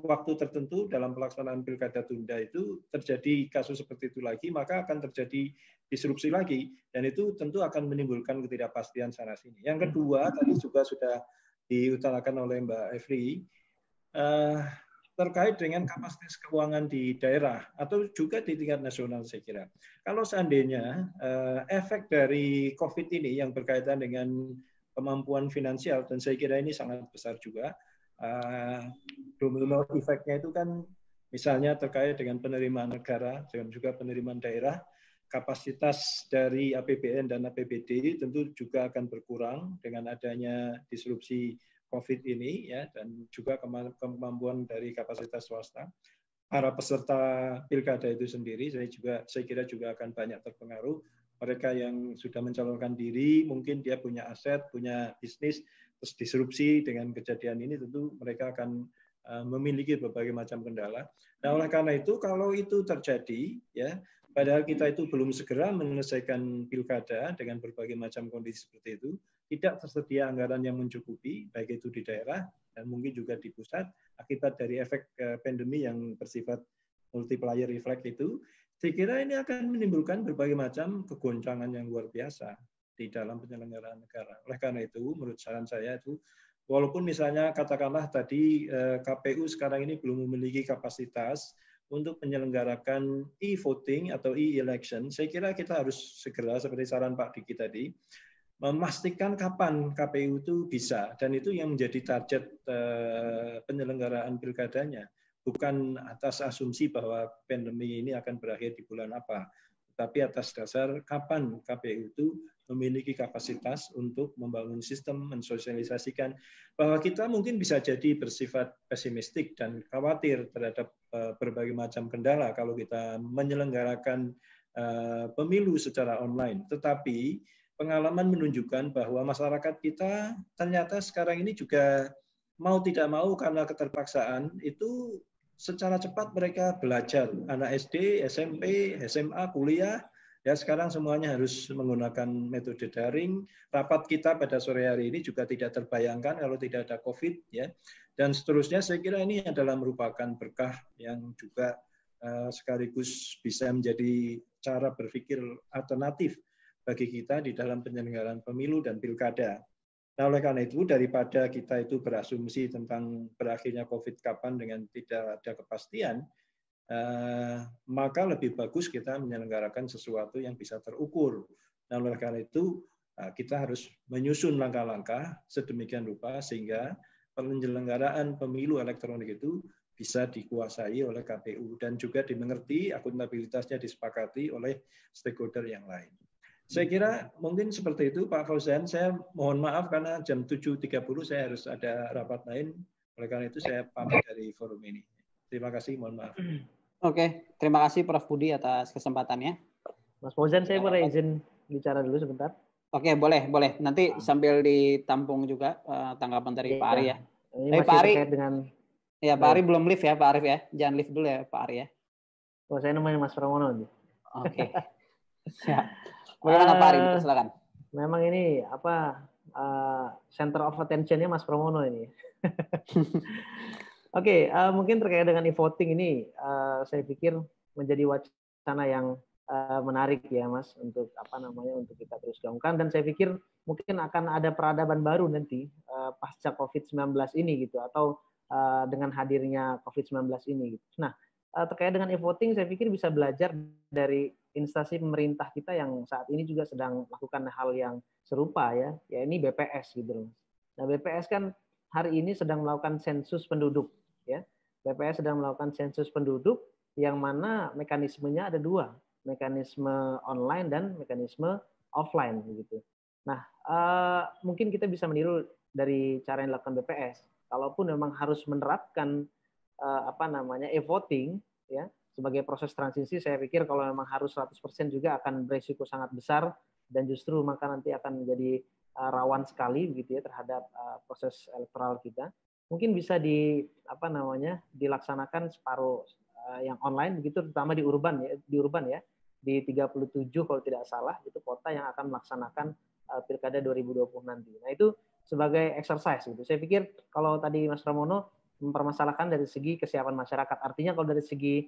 waktu tertentu dalam pelaksanaan pilkada tunda itu terjadi kasus seperti itu lagi, maka akan terjadi disrupsi lagi, dan itu tentu akan menimbulkan ketidakpastian sana sini. Yang kedua, tadi juga sudah diutarakan oleh Mbak Evri, terkait dengan kapasitas keuangan di daerah atau juga di tingkat nasional, saya kira. Kalau seandainya efek dari COVID ini yang berkaitan dengan kemampuan finansial, dan saya kira ini sangat besar juga, domino efeknya itu kan misalnya terkait dengan penerimaan negara dan juga penerimaan daerah, kapasitas dari APBN dan APBD tentu juga akan berkurang dengan adanya disrupsi COVID ini, ya, dan juga kemampuan dari kapasitas swasta. Para peserta pilkada itu sendiri, saya kira juga akan banyak terpengaruh. Mereka yang sudah mencalonkan diri, mungkin dia punya aset, punya bisnis, terus disrupsi dengan kejadian ini, tentu mereka akan memiliki berbagai macam kendala. Nah, oleh karena itu, kalau itu terjadi, ya, padahal kita itu belum segera menyelesaikan pilkada dengan berbagai macam kondisi seperti itu, tidak tersedia anggaran yang mencukupi, baik itu di daerah dan mungkin juga di pusat, akibat dari efek pandemi yang bersifat multiplier effect itu, saya kira ini akan menimbulkan berbagai macam kegoncangan yang luar biasa di dalam penyelenggaraan negara. Oleh karena itu, menurut saran saya itu, walaupun misalnya katakanlah tadi KPU sekarang ini belum memiliki kapasitas untuk menyelenggarakan e-voting atau e-election, saya kira kita harus segera, seperti saran Pak Diki tadi, memastikan kapan KPU itu bisa, dan itu yang menjadi target penyelenggaraan pilkadanya, bukan atas asumsi bahwa pandemi ini akan berakhir di bulan apa, tapi atas dasar kapan KPU itu memiliki kapasitas untuk membangun sistem, mensosialisasikan bahwa kita mungkin bisa jadi bersifat pesimistik dan khawatir terhadap berbagai macam kendala kalau kita menyelenggarakan pemilu secara online. Tetapi pengalaman menunjukkan bahwa masyarakat kita ternyata sekarang ini juga mau tidak mau karena keterpaksaan itu secara cepat mereka belajar. Anak SD, SMP, SMA, kuliah, ya sekarang semuanya harus menggunakan metode daring. Rapat kita pada sore hari ini juga tidak terbayangkan kalau tidak ada COVID, ya. Dan seterusnya, saya kira ini adalah merupakan berkah yang juga sekaligus bisa menjadi cara berpikir alternatif bagi kita di dalam penyelenggaraan pemilu dan pilkada. Nah, oleh karena itu, daripada kita itu berasumsi tentang berakhirnya COVID kapan dengan tidak ada kepastian, maka lebih bagus kita menyelenggarakan sesuatu yang bisa terukur. Nah, oleh karena itu, kita harus menyusun langkah-langkah sedemikian rupa sehingga penyelenggaraan pemilu elektronik itu bisa dikuasai oleh KPU dan juga dimengerti, akuntabilitasnya disepakati oleh stakeholder yang lain. Saya kira mungkin seperti itu Pak Fauzan. Saya mohon maaf karena jam 7.30 saya harus ada rapat lain. Oleh karena itu saya pamit dari forum ini. Terima kasih, mohon maaf. Oke, terima kasih Prof. Budi atas kesempatannya. Mas Fauzan, saya boleh izin bicara dulu sebentar? Oke, boleh. Nanti sambil ditampung juga tanggapan dari Pak Ari ya. Ini masih terkait dengan... Ya, Pak Ari belum live ya, Pak Arif ya. Jangan live dulu ya, Pak Ari ya. Oh, saya namanya Mas Pramono. Oke. Ya. Bagaimana Pak Ari? Silakan. Memang ini center of attention-nya Mas Pramono ini. Oke, mungkin terkait dengan e-voting ini, saya pikir menjadi wacana yang menarik ya Mas untuk untuk kita terus gaungkan, dan saya pikir mungkin akan ada peradaban baru nanti pasca COVID-19 ini gitu, atau dengan hadirnya COVID-19 ini gitu. Nah, terkait dengan e-voting saya pikir bisa belajar dari instansi pemerintah kita yang saat ini juga sedang melakukan hal yang serupa ya ini BPS gitu. Nah, BPS kan hari ini sedang melakukan sensus penduduk ya. BPS sedang melakukan sensus penduduk yang mana mekanismenya ada dua, mekanisme online dan mekanisme offline gitu. Nah, mungkin kita bisa meniru dari cara yang dilakukan BPS. Kalaupun memang harus menerapkan e-voting ya sebagai proses transisi, saya pikir kalau memang harus 100% juga akan berisiko sangat besar dan justru maka nanti akan menjadi rawan sekali begitu ya terhadap proses elektoral kita. Mungkin bisa dilaksanakan separuh yang online begitu, terutama di urban ya di 37 kalau tidak salah itu kota yang akan melaksanakan pilkada 2020 nanti. Nah, itu sebagai exercise gitu. Saya pikir kalau tadi Mas Pramono mempermasalahkan dari segi kesiapan masyarakat. Artinya kalau dari segi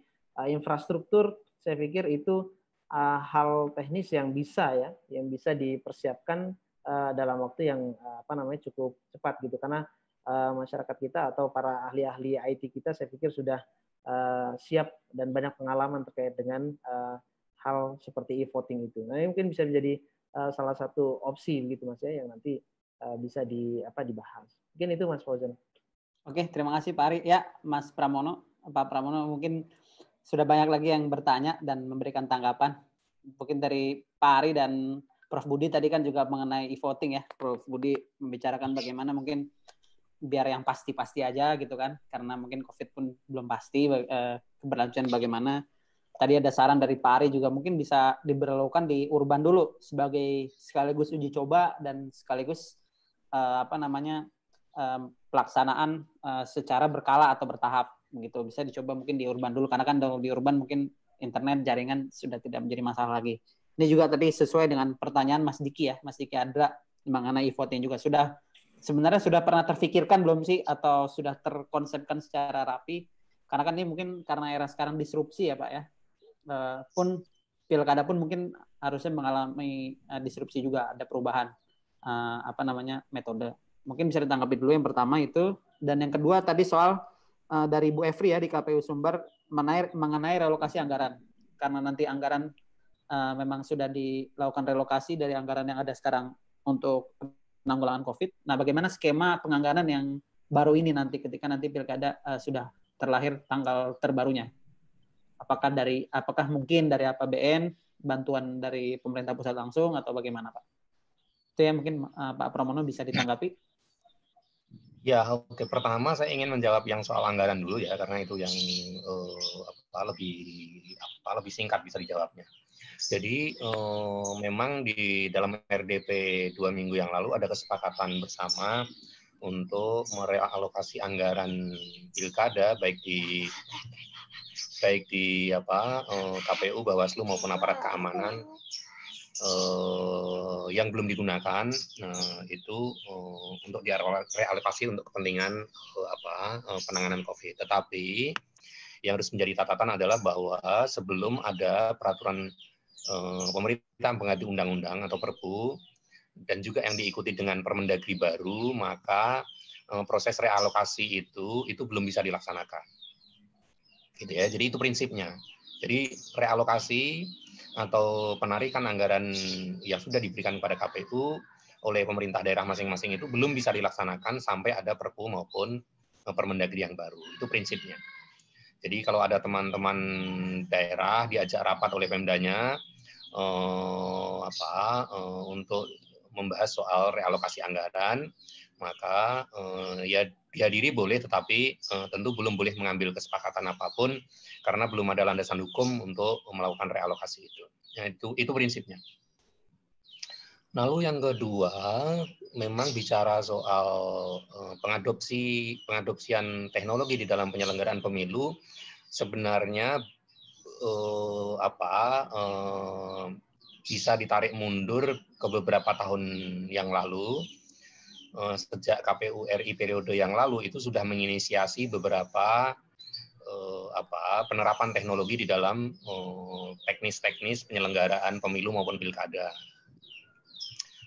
infrastruktur, saya pikir itu hal teknis yang bisa dipersiapkan dalam waktu yang cukup cepat gitu, karena masyarakat kita atau para ahli-ahli IT kita saya pikir sudah siap dan banyak pengalaman terkait dengan hal seperti e-voting itu. Nah, ini mungkin bisa menjadi salah satu opsi gitu Mas ya, yang nanti bisa dibahas. Mungkin itu Mas Fauzan. Oke, terima kasih Pak Ari. Ya, Mas Pramono, Pak Pramono mungkin sudah banyak lagi yang bertanya dan memberikan tanggapan. Mungkin dari Pak Ari dan Prof. Budi tadi kan juga mengenai e-voting ya. Prof. Budi membicarakan bagaimana mungkin biar yang pasti-pasti aja gitu kan, karena mungkin COVID pun belum pasti keberlanjutan bagaimana. Tadi ada saran dari Pak Ari juga mungkin bisa diberlakukan di urban dulu sebagai sekaligus uji coba dan sekaligus pelaksanaan secara berkala atau bertahap begitu. Bisa dicoba mungkin di urban dulu, karena kan di urban mungkin internet jaringan sudah tidak menjadi masalah lagi. Ini juga tadi sesuai dengan pertanyaan Mas Diki ya, Mas Diki Andra mengenai e-voting juga sebenarnya sudah pernah terfikirkan belum sih, atau sudah terkonsepkan secara rapi? Karena kan ini mungkin karena era sekarang disrupsi ya Pak ya. Pun pilkada pun mungkin harusnya mengalami disrupsi juga, ada perubahan metode. Mungkin bisa ditanggapi dulu yang pertama itu, dan yang kedua tadi soal dari Bu Efri ya di KPU Sumber mengenai relokasi anggaran, karena nanti anggaran memang sudah dilakukan relokasi dari anggaran yang ada sekarang untuk penanggulangan COVID. Nah, bagaimana skema penganggaran yang baru ini nanti ketika nanti pilkada sudah terlahir tanggal terbarunya? Apakah mungkin dari APBN, bantuan dari pemerintah pusat langsung, atau bagaimana Pak? Itu ya mungkin Pak Pramono bisa ditanggapi. Ya, oke. Pertama saya ingin menjawab yang soal anggaran dulu ya, karena itu yang lebih singkat bisa dijawabnya. Jadi memang di dalam RDP 2 minggu yang lalu ada kesepakatan bersama untuk merealokasi anggaran pilkada baik di KPU, Bawaslu maupun aparat keamanan yang belum digunakan, itu untuk direalokasi untuk kepentingan penanganan COVID. Tetapi yang harus menjadi catatan adalah bahwa sebelum ada peraturan pemerintah pengganti undang-undang atau Perpu dan juga yang diikuti dengan Permendagri baru, maka proses realokasi itu belum bisa dilaksanakan. Gitu ya. Jadi itu prinsipnya. Jadi realokasi atau penarikan anggaran yang sudah diberikan kepada KPU oleh pemerintah daerah masing-masing itu belum bisa dilaksanakan sampai ada Perpu maupun Permendagri yang baru. Itu prinsipnya. Jadi kalau ada teman-teman daerah diajak rapat oleh Pemdanya untuk membahas soal realokasi anggaran, maka ya dihadiri boleh, tetapi tentu belum boleh mengambil kesepakatan apapun karena belum ada landasan hukum untuk melakukan realokasi itu. Ya, itu prinsipnya. Lalu yang kedua, memang bicara soal pengadopsian teknologi di dalam penyelenggaraan pemilu, sebenarnya bisa ditarik mundur ke beberapa tahun yang lalu. Sejak KPU RI periode yang lalu itu sudah menginisiasi beberapa penerapan teknologi di dalam teknis-teknis penyelenggaraan pemilu maupun pilkada.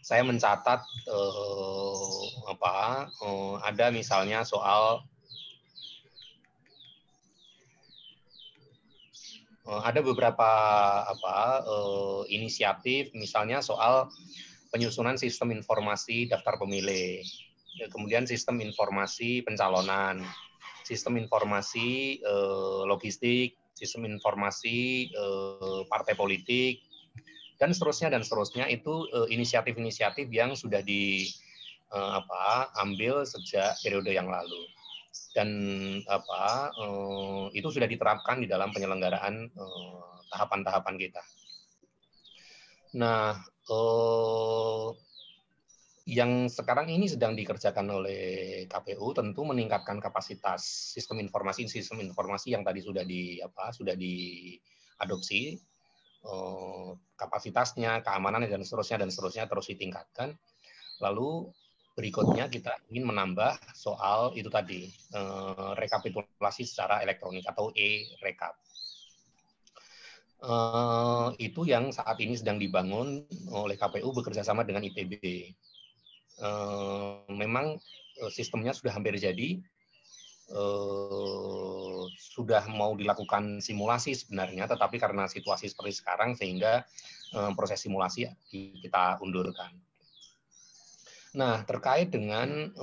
Saya mencatat ada misalnya soal ada beberapa inisiatif, misalnya soal penyusunan sistem informasi daftar pemilih, kemudian sistem informasi pencalonan, sistem informasi logistik, sistem informasi partai politik, dan seterusnya itu inisiatif-inisiatif yang sudah diambil sejak periode yang lalu. Dan itu sudah diterapkan di dalam penyelenggaraan tahapan-tahapan kita. Nah, yang sekarang ini sedang dikerjakan oleh KPU tentu meningkatkan kapasitas sistem informasi yang tadi sudah diadopsi, kapasitasnya, keamanannya dan seterusnya terus ditingkatkan. Lalu berikutnya kita ingin menambah soal itu tadi, rekapitulasi secara elektronik atau e-rekap. Itu yang saat ini sedang dibangun oleh KPU bekerjasama dengan ITB. Memang sistemnya sudah hampir jadi, sudah mau dilakukan simulasi sebenarnya, tetapi karena situasi seperti sekarang sehingga proses simulasi kita undurkan. Nah, terkait dengan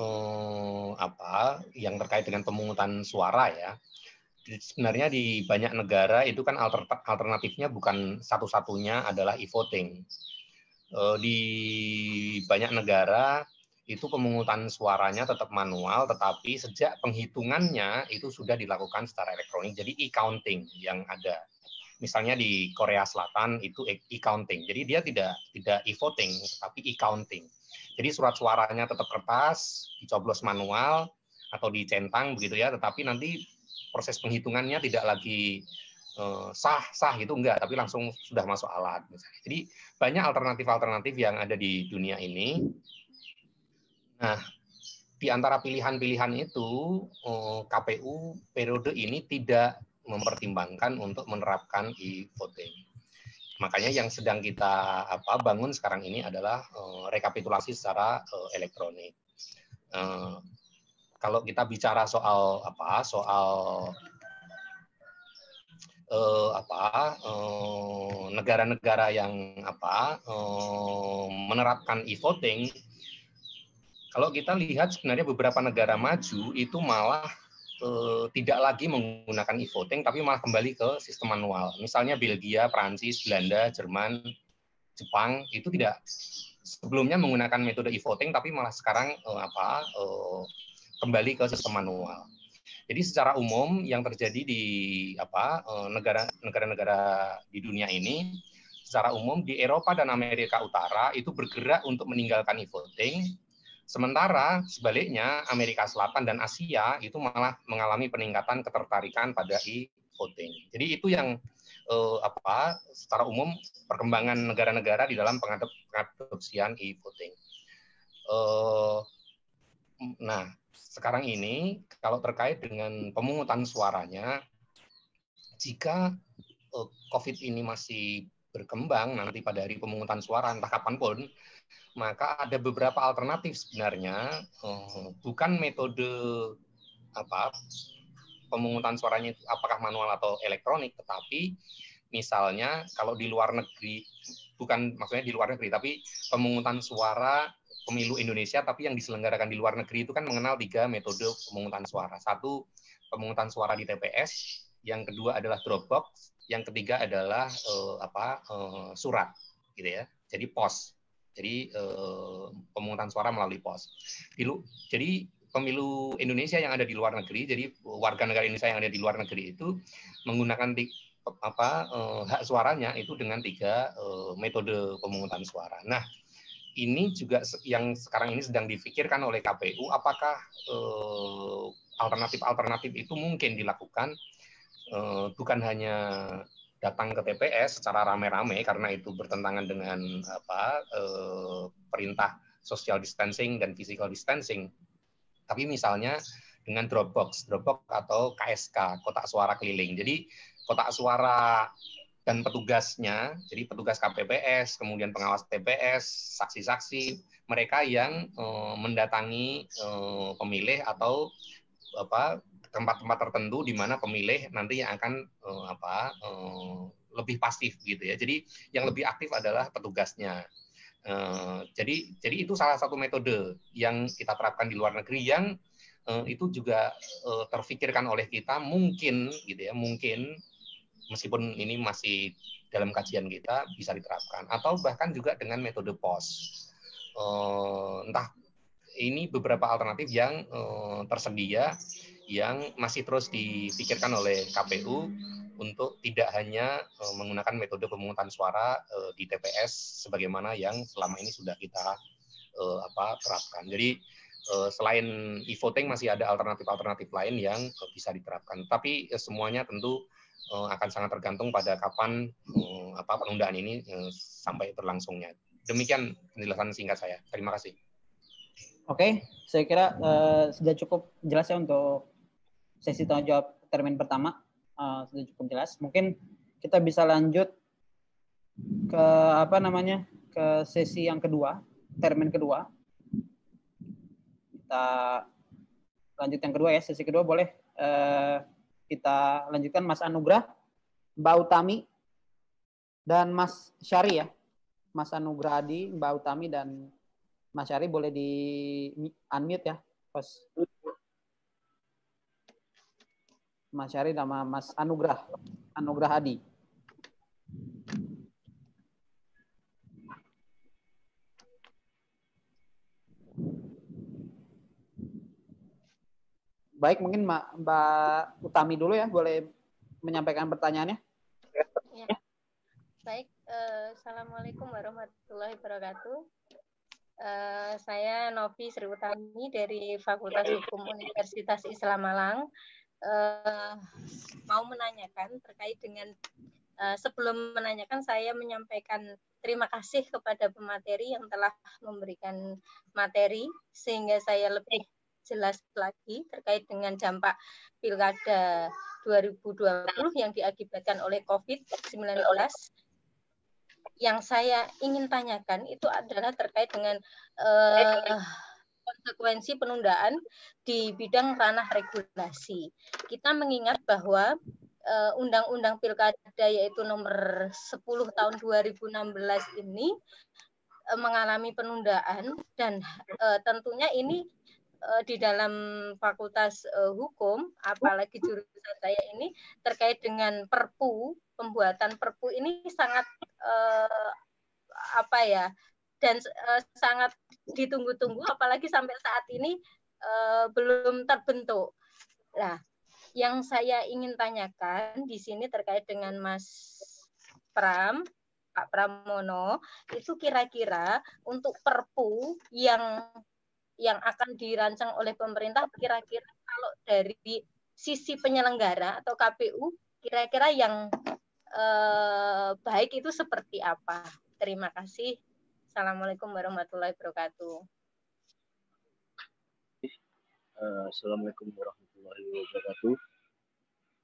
yang terkait dengan pemungutan suara ya, sebenarnya di banyak negara itu kan alternatifnya bukan satu-satunya adalah e-voting. Di banyak negara itu pemungutan suaranya tetap manual, tetapi sejak penghitungannya itu sudah dilakukan secara elektronik, jadi e-counting yang ada. Misalnya di Korea Selatan itu e-counting, jadi dia tidak e-voting, tapi e-counting. Jadi surat suaranya tetap kertas, dicoblos manual atau dicentang begitu ya, tetapi nanti proses penghitungannya tidak lagi sah gitu enggak, tapi langsung sudah masuk alat misalnya. Jadi banyak alternatif-alternatif yang ada di dunia ini. Nah, di antara pilihan-pilihan itu KPU periode ini tidak mempertimbangkan untuk menerapkan e-voting. Makanya yang sedang kita bangun sekarang ini adalah rekapitulasi secara elektronik. Kalau kita bicara soal negara-negara yang menerapkan e-voting, kalau kita lihat sebenarnya beberapa negara maju itu malah tidak lagi menggunakan e-voting, tapi malah kembali ke sistem manual. Misalnya Belgia, Prancis, Belanda, Jerman, Jepang itu tidak sebelumnya menggunakan metode e-voting, tapi malah sekarang kembali ke sistem manual. Jadi secara umum yang terjadi di negara-negara di dunia ini, secara umum di Eropa dan Amerika Utara itu bergerak untuk meninggalkan e-voting. Sementara sebaliknya Amerika Selatan dan Asia itu malah mengalami peningkatan ketertarikan pada e-voting. Jadi itu yang secara umum perkembangan negara-negara di dalam pengadopsian e-voting. Nah, sekarang ini kalau terkait dengan pemungutan suaranya, jika COVID ini masih berkembang nanti pada hari pemungutan suara entah kapanpun, maka ada beberapa alternatif sebenarnya, bukan metode pemungutan suaranya itu apakah manual atau elektronik, tetapi misalnya kalau di luar negeri, bukan maksudnya di luar negeri, tapi pemungutan suara pemilu Indonesia, tapi yang diselenggarakan di luar negeri itu kan mengenal 3 metode pemungutan suara. Satu, pemungutan suara di TPS, yang kedua adalah Dropbox, yang ketiga adalah surat, gitu ya. Jadi pos. Jadi pemungutan suara melalui pos. Jadi pemilu Indonesia yang ada di luar negeri, jadi warga negara Indonesia yang ada di luar negeri itu menggunakan hak suaranya itu dengan 3 metode pemungutan suara. Nah, ini juga yang sekarang ini sedang difikirkan oleh KPU, apakah alternatif-alternatif itu mungkin dilakukan, bukan hanya datang ke TPS secara rame-rame karena itu bertentangan dengan perintah social distancing dan physical distancing, tapi misalnya dengan Dropbox atau KSK, kotak suara keliling. Jadi kotak suara dan petugasnya, jadi petugas KPPS, kemudian pengawas TPS, saksi-saksi, mereka yang mendatangi pemilih atau tempat-tempat tertentu di mana pemilih nanti yang akan lebih pasif gitu ya. Jadi yang lebih aktif adalah petugasnya. Jadi itu salah satu metode yang kita terapkan di luar negeri yang itu juga terfikirkan oleh kita mungkin gitu ya, mungkin meskipun ini masih dalam kajian kita bisa diterapkan, atau bahkan juga dengan metode pos. Entah ini beberapa alternatif yang tersedia yang masih terus dipikirkan oleh KPU untuk tidak hanya menggunakan metode pemungutan suara di TPS sebagaimana yang selama ini sudah kita terapkan. Jadi selain e-voting masih ada alternatif-alternatif lain yang bisa diterapkan. Tapi semuanya tentu akan sangat tergantung pada kapan penundaan ini sampai berlangsungnya. Demikian penjelasan singkat saya. Terima kasih. Oke, saya kira sudah cukup jelas ya untuk sesi tanya jawab termin pertama. Sudah cukup jelas. Mungkin kita bisa lanjut ke ke sesi yang kedua, termin kedua. Kita lanjut yang kedua ya, sesi kedua boleh kita lanjutkan Mas Anugrah, Mbak Utami, dan Mas Syari ya. Mas Anugrah Adi, Mbak Utami, dan Mas Syari boleh di unmute ya, Mas. Mas Syari sama Mas Anugrah Adi. Baik, mungkin Mbak Utami dulu ya, boleh menyampaikan pertanyaannya. Ya. Baik, Assalamualaikum warahmatullahi wabarakatuh. Saya Novi Sri Utami dari Fakultas Hukum Universitas Islam Malang. Mau menanyakan terkait dengan, sebelum menanyakan saya menyampaikan terima kasih kepada pemateri yang telah memberikan materi sehingga saya lebih jelas lagi terkait dengan dampak Pilkada 2020 yang diakibatkan oleh COVID-19. Yang saya ingin tanyakan itu adalah terkait dengan konsekuensi penundaan di bidang ranah regulasi. Kita mengingat bahwa Undang-Undang Pilkada yaitu nomor 10 tahun 2016 ini mengalami penundaan dan tentunya ini di dalam Fakultas Hukum, apalagi jurusan saya ini terkait dengan Perpu, pembuatan Perpu ini sangat dan sangat ditunggu-tunggu, apalagi sampai saat ini belum terbentuk. Nah, yang saya ingin tanyakan di sini terkait dengan Mas Pram, Pak Pramono, itu kira-kira untuk Perpu yang akan dirancang oleh pemerintah, kira-kira kalau dari sisi penyelenggara atau KPU, kira-kira yang baik itu seperti apa? Terima kasih. Assalamualaikum warahmatullahi wabarakatuh. Assalamualaikum warahmatullahi wabarakatuh.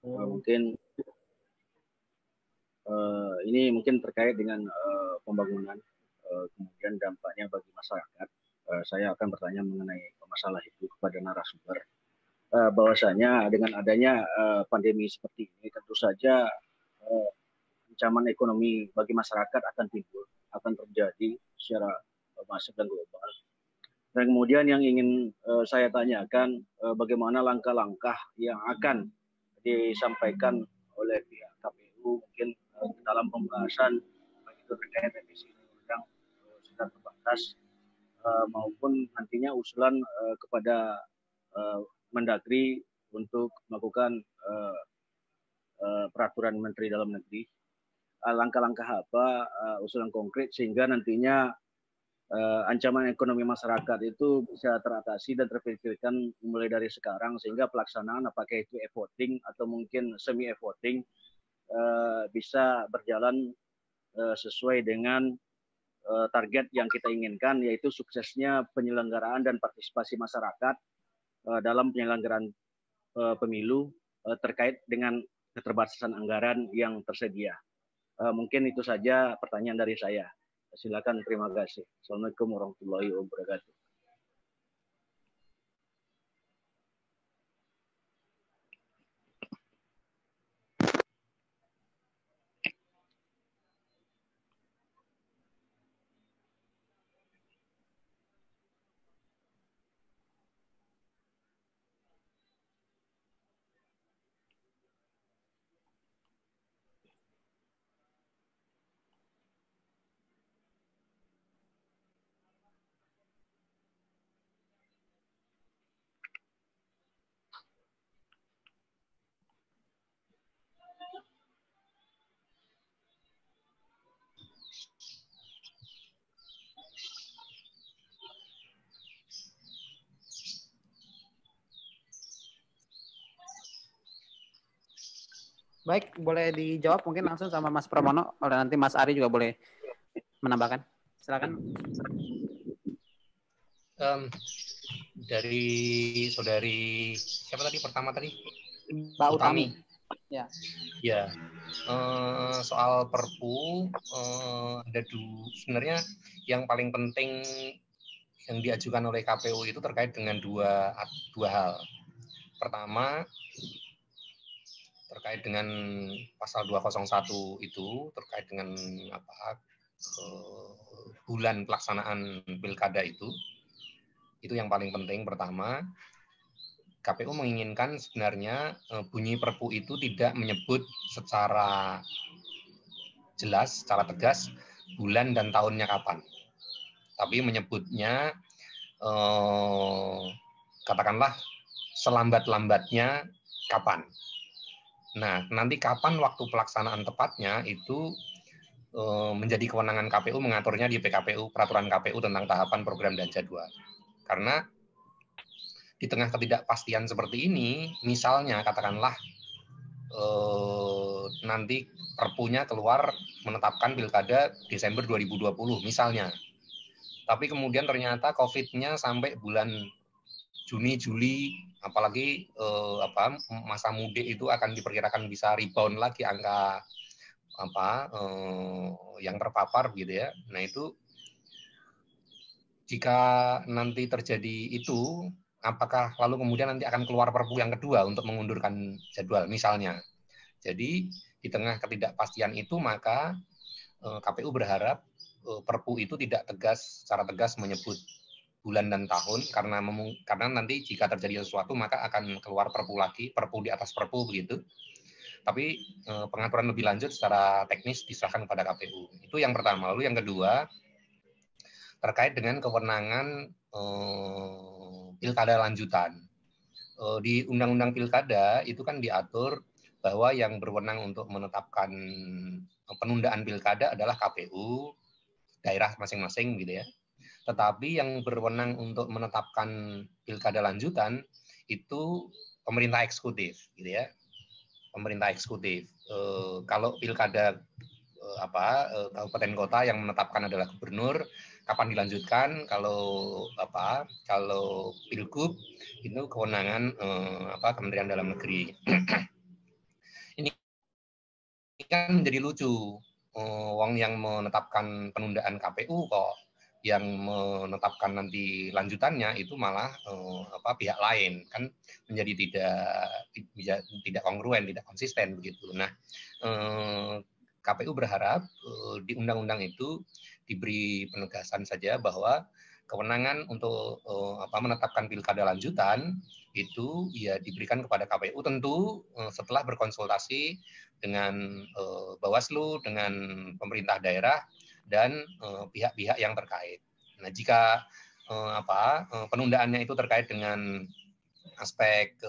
Mungkin ini mungkin terkait dengan pembangunan, kemudian dampaknya bagi masyarakat. Saya akan bertanya mengenai masalah itu kepada narasumber. Bahwasanya dengan adanya pandemi seperti ini, tentu saja ancaman ekonomi bagi masyarakat akan timbul, akan terjadi secara masif dan global. Dan kemudian yang ingin saya tanyakan, bagaimana langkah-langkah yang akan disampaikan oleh pihak KPU mungkin dalam pembahasan baik itu terkait revisi undang-undang secara terbatas maupun nantinya usulan kepada Mendagri untuk melakukan peraturan Menteri Dalam Negeri. Langkah-langkah apa usulan konkret sehingga nantinya ancaman ekonomi masyarakat itu bisa teratasi dan terpikirkan mulai dari sekarang sehingga pelaksanaan apakah itu e-voting atau mungkin semi e-voting bisa berjalan sesuai dengan target yang kita inginkan, yaitu suksesnya penyelenggaraan dan partisipasi masyarakat dalam penyelenggaraan pemilu terkait dengan keterbatasan anggaran yang tersedia. Mungkin itu saja pertanyaan dari saya. Silakan, terima kasih. Assalamualaikum warahmatullahi wabarakatuh. Baik, boleh dijawab mungkin langsung sama Mas Pramono, oleh nanti Mas Ari juga boleh menambahkan. Silakan. Dari saudari siapa tadi pertama tadi? Mbak Utami. Ya. Ya. Soal Perpu ada sebenarnya yang paling penting yang diajukan oleh KPU itu terkait dengan dua hal. Pertama, terkait dengan pasal 201 itu terkait dengan bulan pelaksanaan pilkada itu yang paling penting. Pertama, KPU menginginkan sebenarnya bunyi Perpu itu tidak menyebut secara jelas, secara tegas bulan dan tahunnya kapan, tapi menyebutnya katakanlah selambat-lambatnya kapan. Nah, nanti kapan waktu pelaksanaan tepatnya itu menjadi kewenangan KPU mengaturnya di PKPU, peraturan KPU tentang tahapan, program, dan jadwal. Karena di tengah ketidakpastian seperti ini, misalnya katakanlah nanti Perpunya keluar menetapkan pilkada Desember 2020 misalnya, tapi kemudian ternyata COVID-nya sampai bulan Juni, Juli, apalagi masa mudik itu akan diperkirakan bisa rebound lagi angka yang terpapar gitu ya. Nah itu jika nanti terjadi itu, apakah lalu kemudian nanti akan keluar Perpu yang kedua untuk mengundurkan jadwal misalnya. Jadi di tengah ketidakpastian itu maka KPU berharap Perpu itu tidak secara tegas menyebut bulan dan tahun karena nanti jika terjadi sesuatu maka akan keluar Perpu lagi, Perpu di atas Perpu begitu. Tapi pengaturan lebih lanjut secara teknis diserahkan kepada KPU. Itu yang pertama. Lalu yang kedua terkait dengan kewenangan pilkada lanjutan. Di Undang-Undang Pilkada itu kan diatur bahwa yang berwenang untuk menetapkan penundaan pilkada adalah KPU daerah masing-masing gitu ya. Tetapi yang berwenang untuk menetapkan pilkada lanjutan itu pemerintah eksekutif gitu ya. Pemerintah eksekutif. Kalau pilkada kabupaten kota yang menetapkan adalah gubernur, kapan dilanjutkan, kalau pilgub itu kewenangan Kementerian Dalam Negeri. Ini kan menjadi lucu, wong yang menetapkan penundaan KPU kok yang menetapkan nanti lanjutannya itu malah pihak lain, kan menjadi tidak kongruen, tidak konsisten begitu. Nah, KPU berharap di undang-undang itu diberi penegasan saja bahwa kewenangan untuk menetapkan pilkada lanjutan itu ya diberikan kepada KPU tentu setelah berkonsultasi dengan Bawaslu, dengan pemerintah daerah dan pihak-pihak yang terkait. Nah, jika penundaannya itu terkait dengan aspek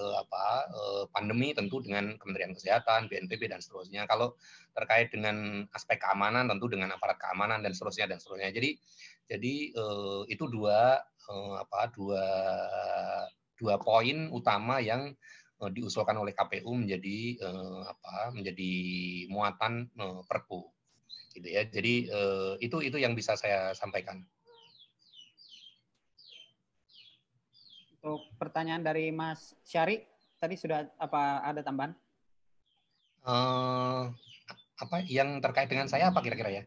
pandemi tentu dengan Kementerian Kesehatan, BNPB dan seterusnya. Kalau terkait dengan aspek keamanan tentu dengan aparat keamanan dan seterusnya dan seterusnya. Jadi itu dua poin utama yang diusulkan oleh KPU menjadi muatan Perpu. Gitu ya. Jadi itu yang bisa saya sampaikan. Untuk pertanyaan dari Mas Syari, tadi sudah ada tambahan? Yang terkait dengan saya apa kira-kira ya?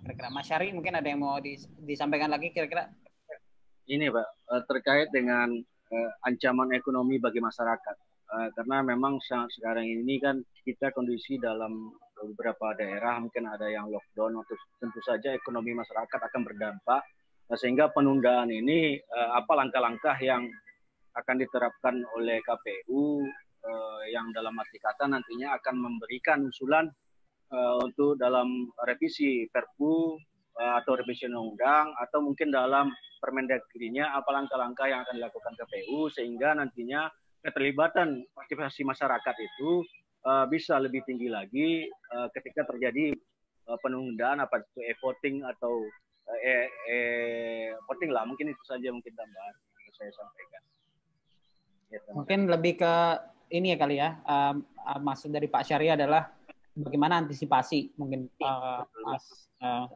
Kira-kira Mas Syari mungkin ada yang mau disampaikan lagi kira-kira? Ini Pak, terkait dengan ancaman ekonomi bagi masyarakat. Karena memang sekarang ini kan kita kondisi dalam beberapa daerah mungkin ada yang lockdown, tentu saja ekonomi masyarakat akan berdampak. Sehingga penundaan ini apa langkah-langkah yang akan diterapkan oleh KPU yang dalam arti kata nantinya akan memberikan usulan untuk dalam revisi Perpu atau revisi undang-undang atau mungkin dalam Permendagri-nya apa langkah-langkah yang akan dilakukan KPU sehingga nantinya keterlibatan partisipasi masyarakat itu bisa lebih tinggi lagi ketika terjadi penundaan apa itu e-voting atau voting lah, mungkin itu saja mungkin tambahan yang saya sampaikan. Ya, mungkin lebih ke ini ya kali ya, maksud dari Pak Syari adalah bagaimana antisipasi mungkin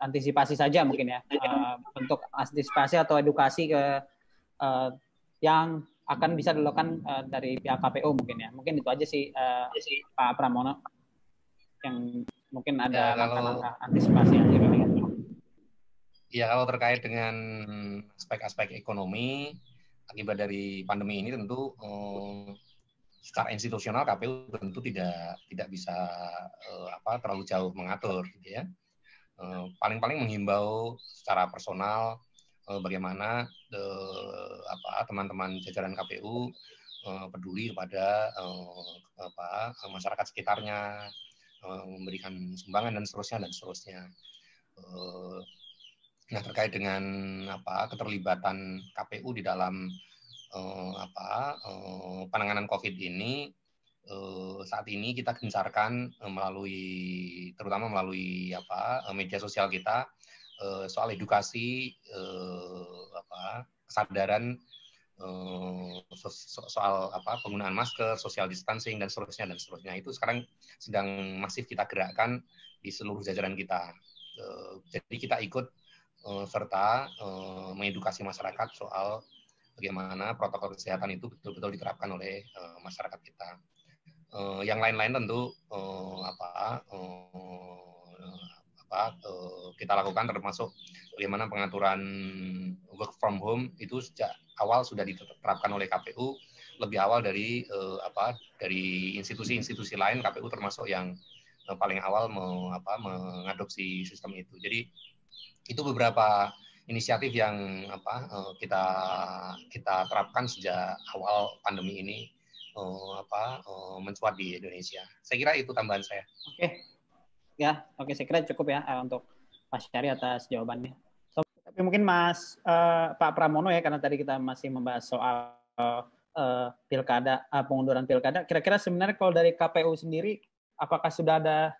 antisipasi saja mungkin ya, bentuk antisipasi atau edukasi ke yang akan bisa dilakukan dari pihak KPU mungkin ya. Mungkin itu aja sih Pak Pramono yang mungkin ada langkah-langkah antisipasi yang dilakukan. Ya, kalau terkait dengan aspek-aspek ekonomi akibat dari pandemi ini tentu secara institusional KPU tentu tidak bisa terlalu jauh mengatur, gitu ya. Paling-paling menghimbau secara personal bagaimana teman-teman jajaran KPU peduli kepada masyarakat sekitarnya, memberikan sumbangan dan seterusnya. Nah, terkait dengan keterlibatan KPU di dalam penanganan COVID ini, saat ini kita gencarkan terutama melalui media sosial kita soal edukasi, kesadaran soal penggunaan masker, social distancing dan seterusnya. Itu sekarang sedang masif kita gerakkan di seluruh jajaran kita. Jadi kita ikut serta mengedukasi masyarakat soal bagaimana protokol kesehatan itu betul-betul diterapkan oleh masyarakat kita. Yang lain-lain tentu kita lakukan, termasuk bagaimana pengaturan work from home itu sejak awal sudah diterapkan oleh KPU lebih awal dari institusi-institusi lain. KPU termasuk yang paling awal mengadopsi sistem itu. Jadi itu beberapa inisiatif yang kita terapkan sejak awal pandemi ini mencuat di Indonesia. Saya kira itu tambahan saya. Oke, saya kira cukup ya untuk Mas Syari atas jawabannya. Tapi mungkin Pak Pramono ya, karena tadi kita masih membahas soal pilkada, pengunduran pilkada. Kira-kira sebenarnya kalau dari KPU sendiri, apakah sudah ada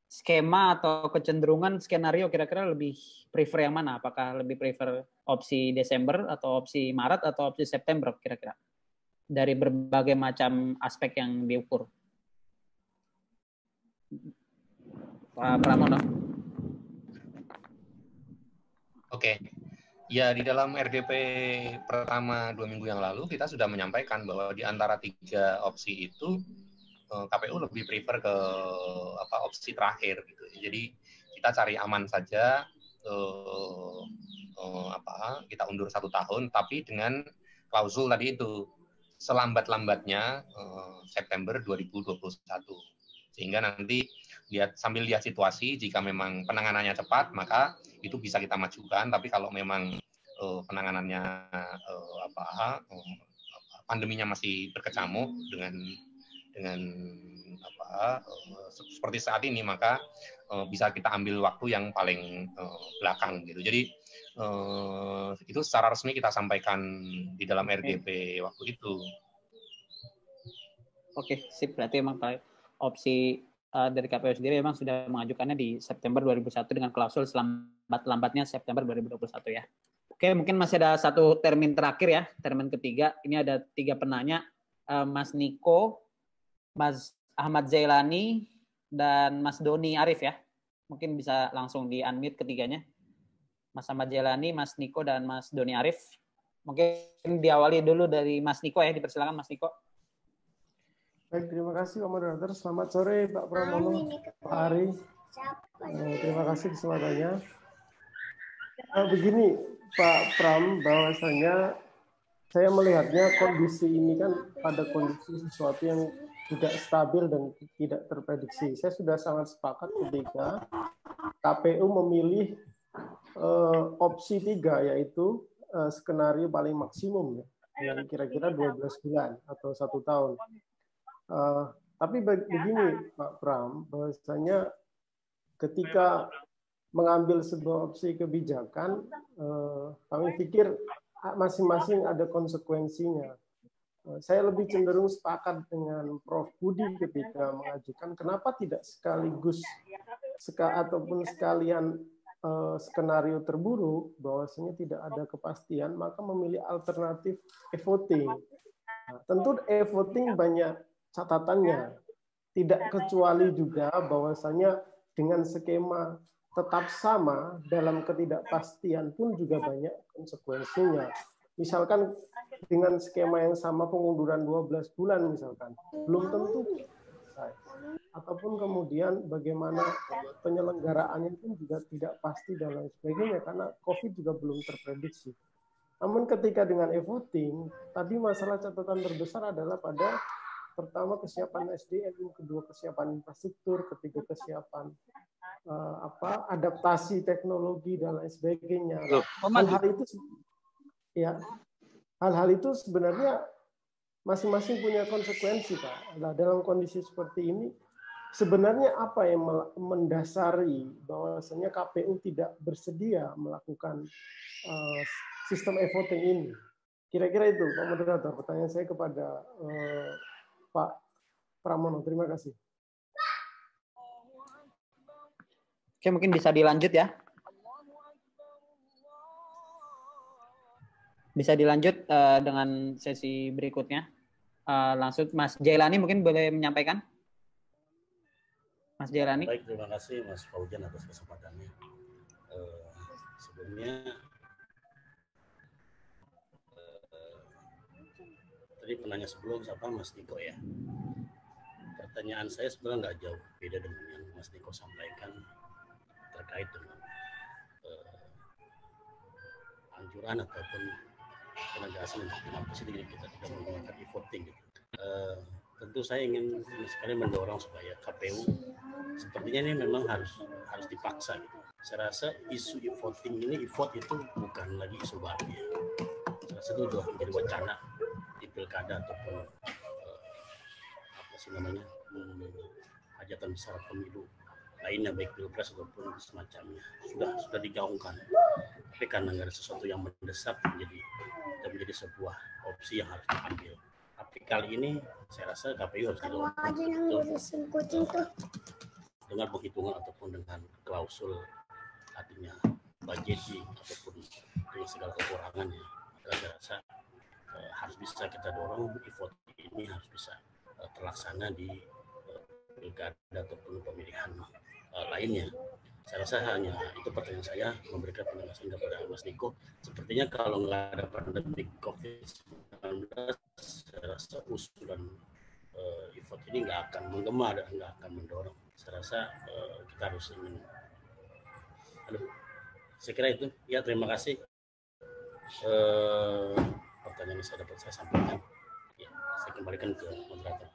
skema atau kecenderungan skenario kira-kira lebih prefer yang mana? Apakah lebih prefer opsi Desember atau opsi Maret atau opsi September kira-kira? Dari berbagai macam aspek yang diukur. Pak Pramono. Oke. Ya, di dalam RDP pertama 2 minggu yang lalu kita sudah menyampaikan bahwa di antara 3 opsi itu KPU lebih prefer ke opsi terakhir gitu. Jadi kita cari aman saja, kita undur 1 tahun, tapi dengan klausul tadi itu selambat-lambatnya September 2021, sehingga nanti sambil lihat situasi, jika memang penanganannya cepat maka itu bisa kita majukan, tapi kalau memang penanganannya pandeminya masih berkecamuk dengan seperti saat ini, maka bisa kita ambil waktu yang paling belakang gitu. Jadi itu secara resmi kita sampaikan di dalam RDP waktu itu. Oke, sip. Berarti memang opsi dari KPU sendiri memang sudah mengajukannya di September 2021 dengan klausul selambat-lambatnya September 2021 ya. Oke, mungkin masih ada 1 termin terakhir ya, termin ketiga. Ini ada 3 penanya, Mas Niko, Mas Ahmad Zailani, dan Mas Doni Arif ya. Mungkin bisa langsung di-unmute ketiganya. Mas Ahmad Zailani, Mas Niko, dan Mas Doni Arif. Mungkin diawali dulu dari Mas Niko ya, dipersilakan Mas Niko. Baik, terima kasih Pak Moderator. Selamat sore Pak Pramono, Pak Ari. Terima kasih kesempatannya. Begini Pak Pram, bahwasanya saya melihatnya kondisi ini kan pada kondisi sesuatu yang tidak stabil dan tidak terprediksi. Saya sudah sangat sepakat ketika KPU memilih opsi 3, yaitu skenario paling maksimum ya, yang kira-kira 12 bulan atau 1 tahun. Tapi begini Pak Pram, bahwasanya ketika mengambil sebuah opsi kebijakan, kami pikir masing-masing ada konsekuensinya. Saya lebih cenderung sepakat dengan Prof. Budi ketika mengajukan kenapa tidak sekaligus ataupun sekalian skenario terburuk, bahwasanya tidak ada kepastian, maka memilih alternatif e-voting. Nah, tentu e-voting banyak catatannya, tidak kecuali juga bahwasanya dengan skema tetap sama dalam ketidakpastian pun juga banyak konsekuensinya. Misalkan dengan skema yang sama pengunduran 12 bulan misalkan, belum tentu selesai. Ataupun kemudian bagaimana penyelenggaraannya pun juga tidak pasti dan lain sebagainya karena COVID juga belum terprediksi. Namun ketika dengan e-voting, tadi masalah catatan terbesar adalah pada pertama kesiapan SDM, kedua kesiapan infrastruktur, ketiga kesiapan adaptasi teknologi dan lain sebagainya. Hal-hal itu ya, hal-hal itu sebenarnya masing-masing punya konsekuensi, Pak. Nah, dalam kondisi seperti ini sebenarnya apa yang mendasari bahwasanya KPU tidak bersedia melakukan sistem e-voting ini? Kira-kira itu, Pak Moderator. Pertanyaan saya kepada Pak Pramono. Terima kasih. Oke, mungkin bisa dilanjut ya. Bisa dilanjut dengan sesi berikutnya. Langsung Mas Jailani mungkin boleh menyampaikan. Mas Jailani. Baik, terima kasih Mas Faujan atas kesempatannya. Sebelumnya tadi penanya sebelum siapa Mas Niko ya. Pertanyaan saya sebenarnya nggak jauh beda dengan yang Mas Niko sampaikan terkait dengan anjuran ataupun penegasan untuk kenapa sih kita tidak menggunakan e-voting. Tentu saya ingin sekali mendorong supaya KPU sepertinya ini memang harus dipaksa. Gitu. Saya rasa isu e-voting ini, e-vote itu bukan lagi isu baru ya. Saya rasa itu sudah menjadi wacana di pilkada ataupun apa sih namanya hajatan besar pemilu lainnya baik pilpres ataupun semacamnya sudah digaungkan. Tapi karena nggak ada sesuatu yang mendesak menjadi sebuah opsi yang harus diambil. Tapi kali ini saya rasa KPU harus didorong dengan penghitungan ataupun dengan klausul artinya budgeting ataupun dengan segala kekurangannya. Saya rasa harus bisa kita dorong e-voting ini harus bisa terlaksana di pilkada ataupun pemilihan lainnya. Saya rasa hanya itu pertanyaan saya memberikan penegasan kepada Mas Niko. Sepertinya kalau nggak ada pandemi COVID-19, saya rasa usulan e-vote ini nggak akan menggema dan nggak akan mendorong. Saya rasa kita harus ingin. Saya kira itu. Ya, terima kasih. Pertanyaan yang saya dapat saya sampaikan. Ya, saya kembalikan ke moderator.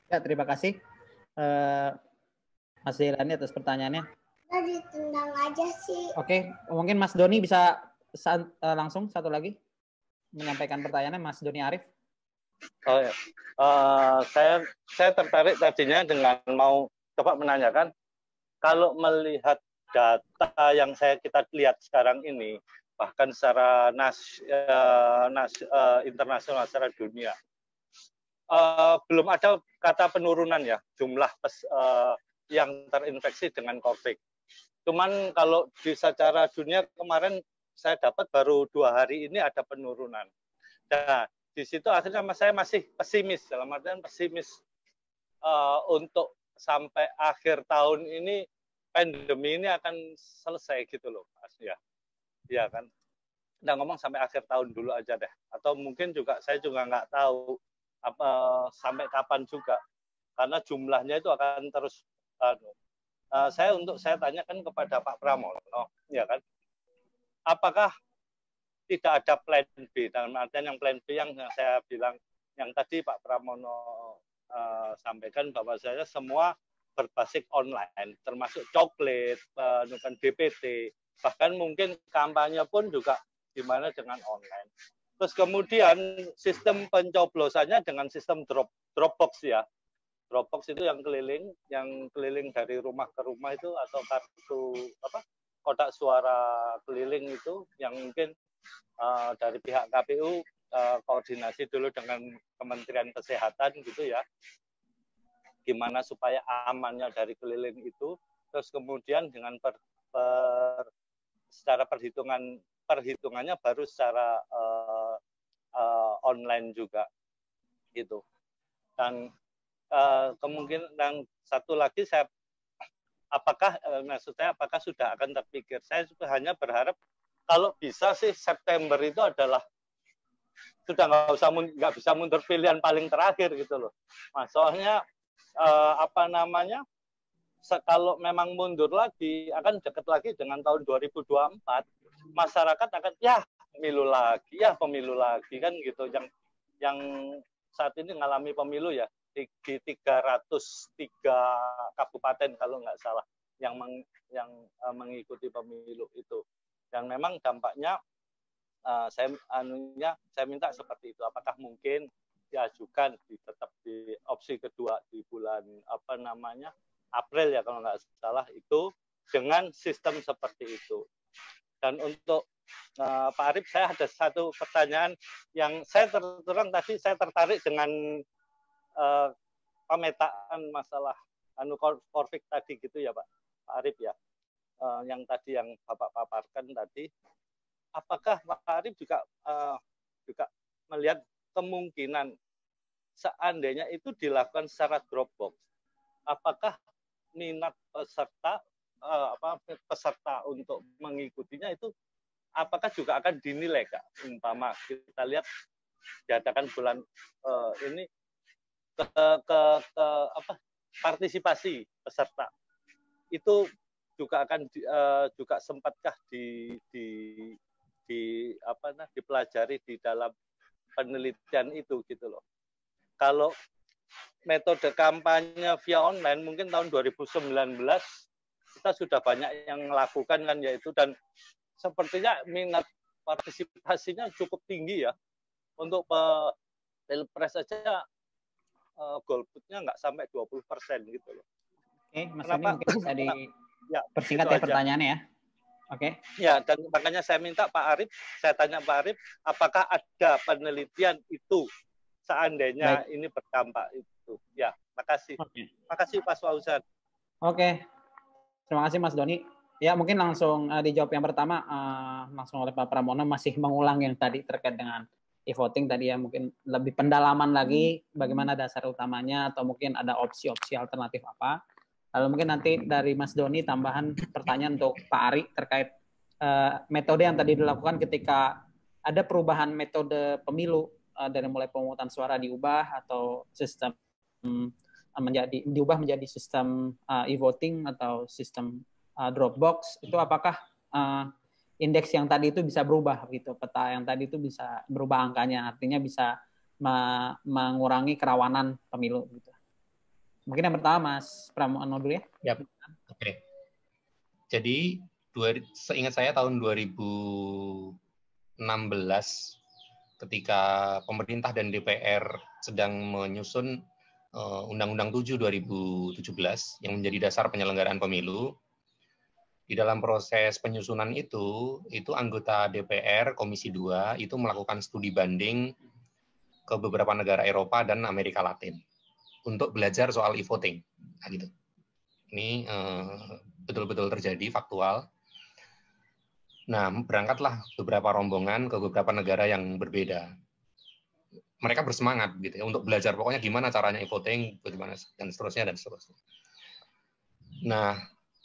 Ya, terima kasih. Mas Jailani atas pertanyaannya. Ditendang aja sih. Oke, mungkin Mas Doni bisa langsung satu lagi menyampaikan pertanyaannya, Mas Doni Arif. Oh ya, saya tertarik tadinya dengan mau coba menanyakan kalau melihat data yang kita lihat sekarang ini, bahkan secara internasional, secara dunia, belum ada kata penurunan ya jumlah yang terinfeksi dengan COVID. Cuman kalau secara dunia kemarin saya dapat baru 2 hari ini ada penurunan. Nah, di situ akhirnya saya masih pesimis, dalam artian pesimis untuk sampai akhir tahun ini pandemi ini akan selesai gitu loh, Mas. Ya, iya kan. Nah, ngomong sampai akhir tahun dulu aja deh. Atau mungkin juga saya juga nggak tahu sampai kapan juga, karena jumlahnya itu akan terus. Saya tanyakan kepada Pak Pramono, ya kan, apakah tidak ada plan B, dalam artian yang plan B yang saya bilang, yang tadi Pak Pramono sampaikan bahwa saya semua berbasis online, termasuk coklat, penukaran DPT, bahkan mungkin kampanye pun juga gimana dengan online. Terus kemudian sistem pencoblosannya dengan sistem Dropbox ya. Dropbox itu yang keliling dari rumah ke rumah itu, atau kartu kotak suara keliling itu yang mungkin dari pihak KPU koordinasi dulu dengan Kementerian Kesehatan gitu ya, gimana supaya amannya dari keliling itu. Terus kemudian dengan secara perhitungannya baru secara online juga gitu. Dan kemungkinan yang satu lagi apakah sudah akan terpikir? Saya juga hanya berharap kalau bisa sih September itu adalah sudah nggak bisa mundur pilihan paling terakhir gitu loh. Mas, soalnya kalau memang mundur lagi akan dekat lagi dengan tahun 2024, masyarakat akan pemilu lagi kan gitu, yang saat ini mengalami pemilu ya di 303 kabupaten kalau nggak salah yang mengikuti pemilu itu, dan memang dampaknya saya minta seperti itu. Apakah mungkin diajukan tetap di opsi kedua di bulan April ya kalau nggak salah itu, dengan sistem seperti itu. Dan untuk Pak Arief, saya ada satu pertanyaan yang saya terang tadi saya tertarik dengan pemetaan masalah konflik tadi gitu ya Pak Arief ya, yang tadi yang Bapak paparkan tadi. Apakah Pak Arief juga melihat kemungkinan seandainya itu dilakukan secara Dropbox, apakah minat peserta untuk mengikutinya itu apakah juga akan dinilai, Kak? Umpama kita lihat diadakan bulan ini partisipasi peserta itu juga akan juga sempatkah dipelajari di dalam penelitian itu gitu loh. Kalau metode kampanye via online mungkin tahun 2019 kita sudah banyak yang melakukan kan yaitu, dan sepertinya minat partisipasinya cukup tinggi ya. Untuk Pilpres saja golputnya nggak sampai 20% gitu loh. Oke, Mas Doni mungkin bisa dipersingkat ya pertanyaannya ya. Oke. Ya, dan makanya saya minta Pak Arief, saya tanya Pak Arief, apakah ada penelitian itu seandainya ini berdampak itu? Ya, makasih. Makasih Pak Fauzan. Oke. Terima kasih Mas Doni. Ya, mungkin langsung dijawab yang pertama langsung oleh Pak Pramono, masih mengulang yang tadi terkait dengan e-voting tadi ya, mungkin lebih pendalaman lagi bagaimana dasar utamanya atau mungkin ada opsi-opsi alternatif apa. Lalu mungkin nanti dari Mas Doni tambahan pertanyaan untuk Pak Ari terkait metode yang tadi dilakukan ketika ada perubahan metode pemilu dari mulai pemungutan suara diubah atau sistem diubah menjadi sistem e-voting atau sistem Dropbox, itu apakah indeks yang tadi itu bisa berubah gitu, peta yang tadi itu bisa berubah angkanya, artinya bisa mengurangi kerawanan pemilu gitu. Mungkin yang pertama Mas Pramono dulu ya. Yap. Oke. Jadi seingat saya tahun 2016 ketika pemerintah dan DPR sedang menyusun Undang-Undang 7 2017 yang menjadi dasar penyelenggaraan pemilu. Di dalam proses penyusunan itu anggota DPR Komisi 2 itu melakukan studi banding ke beberapa negara Eropa dan Amerika Latin untuk belajar soal e-voting. Nah, gitu. Ini betul-betul terjadi, faktual. Nah, berangkatlah beberapa rombongan ke beberapa negara yang berbeda. Mereka bersemangat gitu ya untuk belajar pokoknya gimana caranya e-voting, bagaimana dan seterusnya. Nah,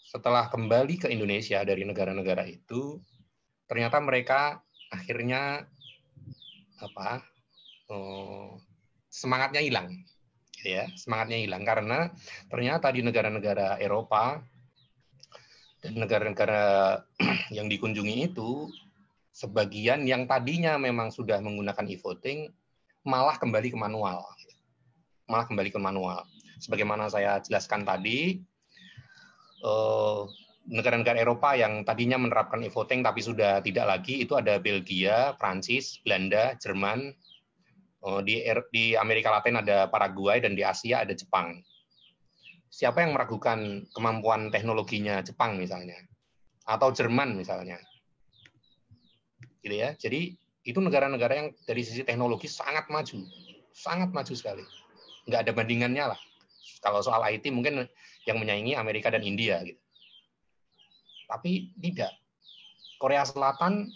setelah kembali ke Indonesia dari negara-negara itu, ternyata mereka akhirnya semangatnya hilang, gitu ya, semangatnya hilang karena ternyata di negara-negara Eropa dan negara-negara yang dikunjungi itu, sebagian yang tadinya memang sudah menggunakan e-voting malah kembali ke manual, Sebagaimana saya jelaskan tadi. Negara-negara Eropa yang tadinya menerapkan e-voting tapi sudah tidak lagi, itu ada Belgia, Prancis, Belanda, Jerman, di Amerika Latin ada Paraguay, dan di Asia ada Jepang. Siapa yang meragukan kemampuan teknologinya Jepang misalnya, atau Jerman misalnya, gitu ya. Jadi itu negara-negara yang dari sisi teknologi sangat maju sekali, nggak ada bandingannya lah. Kalau soal IT mungkin yang menyaingi Amerika dan India gitu. Tapi tidak. Korea Selatan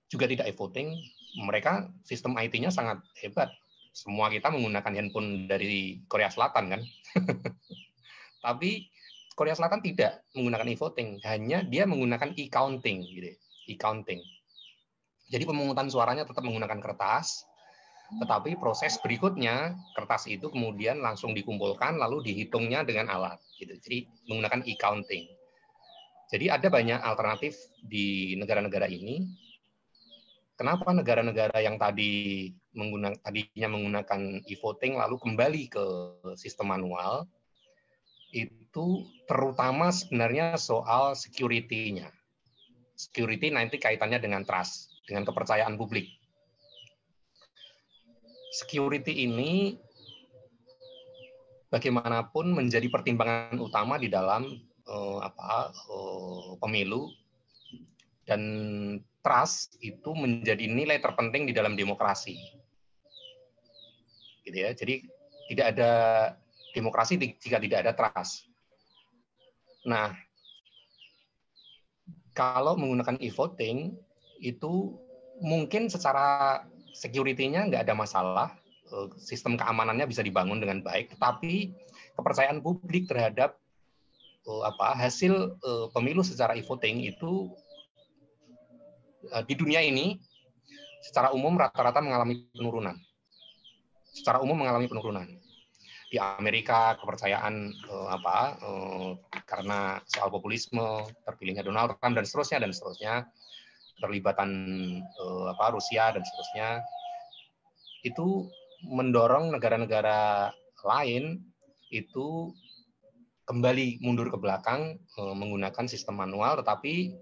juga tidak e-voting. Mereka sistem IT-nya sangat hebat, semua kita menggunakan handphone dari Korea Selatan kan. Tapi Korea Selatan tidak menggunakan e-voting, hanya dia menggunakan e-counting gitu. E-counting. Jadi pemungutan suaranya tetap menggunakan kertas, tetapi proses berikutnya kertas itu kemudian langsung dikumpulkan lalu dihitungnya dengan alat gitu. Jadi menggunakan e-counting. Jadi ada banyak alternatif di negara-negara ini. Kenapa negara-negara yang tadinya menggunakan e-voting lalu kembali ke sistem manual? Itu terutama sebenarnya soal security-nya. Security nanti kaitannya dengan trust, dengan kepercayaan publik. Security ini bagaimanapun menjadi pertimbangan utama di dalam pemilu, dan trust itu menjadi nilai terpenting di dalam demokrasi. Gitu ya. Jadi tidak ada demokrasi jika tidak ada trust. Nah, kalau menggunakan e-voting itu mungkin secara security-nya nggak ada masalah, sistem keamanannya bisa dibangun dengan baik, tetapi kepercayaan publik terhadap hasil pemilu secara e-voting itu di dunia ini secara umum rata-rata mengalami penurunan. Secara umum mengalami penurunan. Di Amerika kepercayaan karena soal populisme, terpilihnya Donald Trump dan seterusnya, keterlibatan Rusia dan seterusnya, itu mendorong negara-negara lain itu kembali mundur ke belakang menggunakan sistem manual, tetapi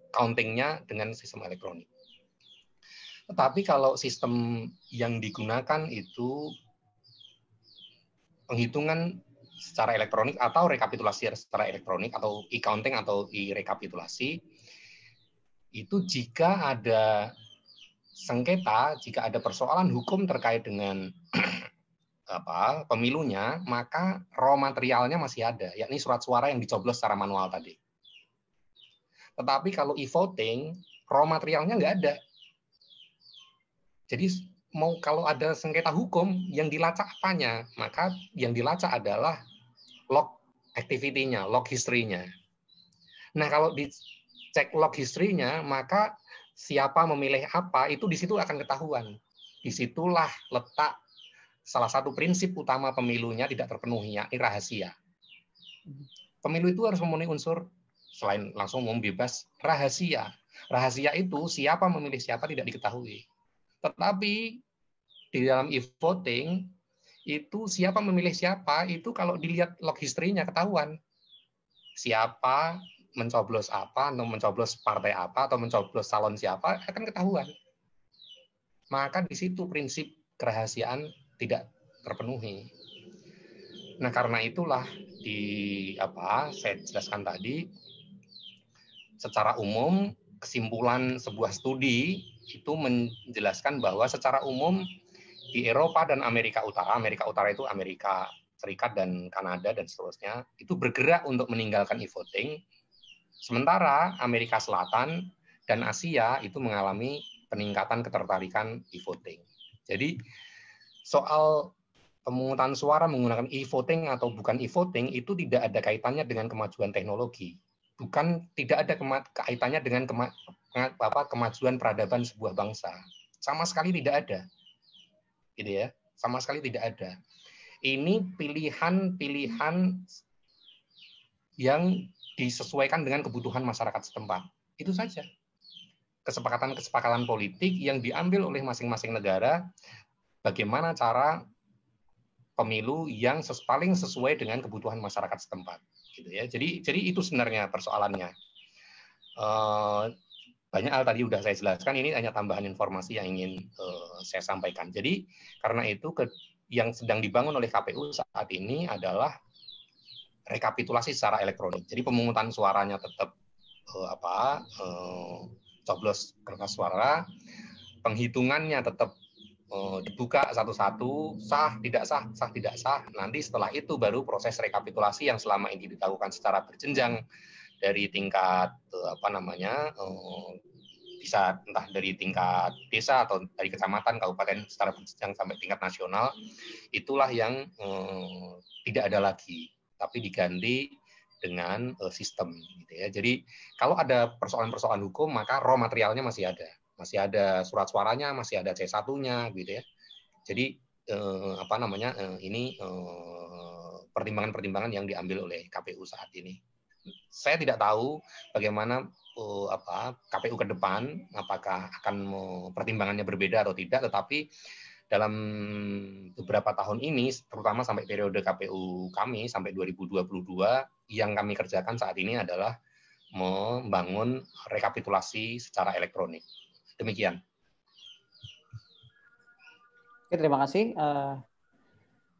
countingnya dengan sistem elektronik. Tetapi kalau sistem yang digunakan itu penghitungan secara elektronik atau rekapitulasi secara elektronik atau e-counting atau e-rekapitulasi, itu jika ada sengketa, jika ada persoalan hukum terkait dengan pemilunya, maka raw materialnya masih ada, yakni surat suara yang dicoblos secara manual tadi. Tetapi kalau e-voting, raw materialnya nggak ada. Jadi kalau ada sengketa hukum, yang dilacak apanya? Maka yang dilacak adalah log activity-nya, log history-nya. Nah, kalau dicek log history-nya, maka siapa memilih apa, itu di situ akan ketahuan. Disitulah letak salah satu prinsip utama pemilunya tidak terpenuhi, yakni rahasia. Pemilu itu harus memenuhi unsur selain langsung umum bebas, rahasia. Rahasia itu siapa memilih siapa tidak diketahui. Tetapi di dalam e-voting itu siapa memilih siapa itu kalau dilihat log history-nya ketahuan. Siapa mencoblos apa, atau mencoblos partai apa, atau mencoblos calon siapa akan ketahuan. Maka di situ prinsip kerahasiaan tidak terpenuhi. Nah, karena itulah saya jelaskan tadi, secara umum kesimpulan sebuah studi itu menjelaskan bahwa secara umum di Eropa dan Amerika Utara itu Amerika Serikat dan Kanada dan seterusnya, itu bergerak untuk meninggalkan e-voting, sementara Amerika Selatan dan Asia itu mengalami peningkatan ketertarikan e-voting. Jadi soal pemungutan suara menggunakan e-voting atau bukan e-voting itu tidak ada kaitannya dengan kemajuan teknologi. Tidak ada kaitannya dengan kemajuan peradaban sebuah bangsa. Sama sekali tidak ada. Gitu ya. Sama sekali tidak ada. Ini pilihan-pilihan yang disesuaikan dengan kebutuhan masyarakat setempat. Itu saja. Kesepakatan-kesepakatan politik yang diambil oleh masing-masing negara, bagaimana cara pemilu yang paling sesuai dengan kebutuhan masyarakat setempat, gitu ya. Jadi itu sebenarnya persoalannya. Banyak hal tadi sudah saya jelaskan, ini hanya tambahan informasi yang ingin saya sampaikan. Jadi karena itu yang sedang dibangun oleh KPU saat ini adalah rekapitulasi secara elektronik. Jadi pemungutan suaranya tetap coblos kertas suara, penghitungannya tetap dibuka satu-satu, sah tidak sah, sah tidak sah. Nanti setelah itu baru proses rekapitulasi yang selama ini dilakukan secara berjenjang dari tingkat bisa entah dari tingkat desa atau dari kecamatan, kabupaten secara berjenjang sampai tingkat nasional, itulah yang tidak ada lagi, tapi diganti dengan sistem gitu ya. Jadi kalau ada persoalan-persoalan hukum, maka raw materialnya masih ada surat suaranya, masih ada C1-nya gitu ya. Jadi ini pertimbangan-pertimbangan yang diambil oleh KPU saat ini. Saya tidak tahu bagaimana KPU ke depan, apakah akan pertimbangannya berbeda atau tidak, tetapi dalam beberapa tahun ini, terutama sampai periode KPU kami sampai 2022, yang kami kerjakan saat ini adalah membangun rekapitulasi secara elektronik. Demikian. Oke, terima kasih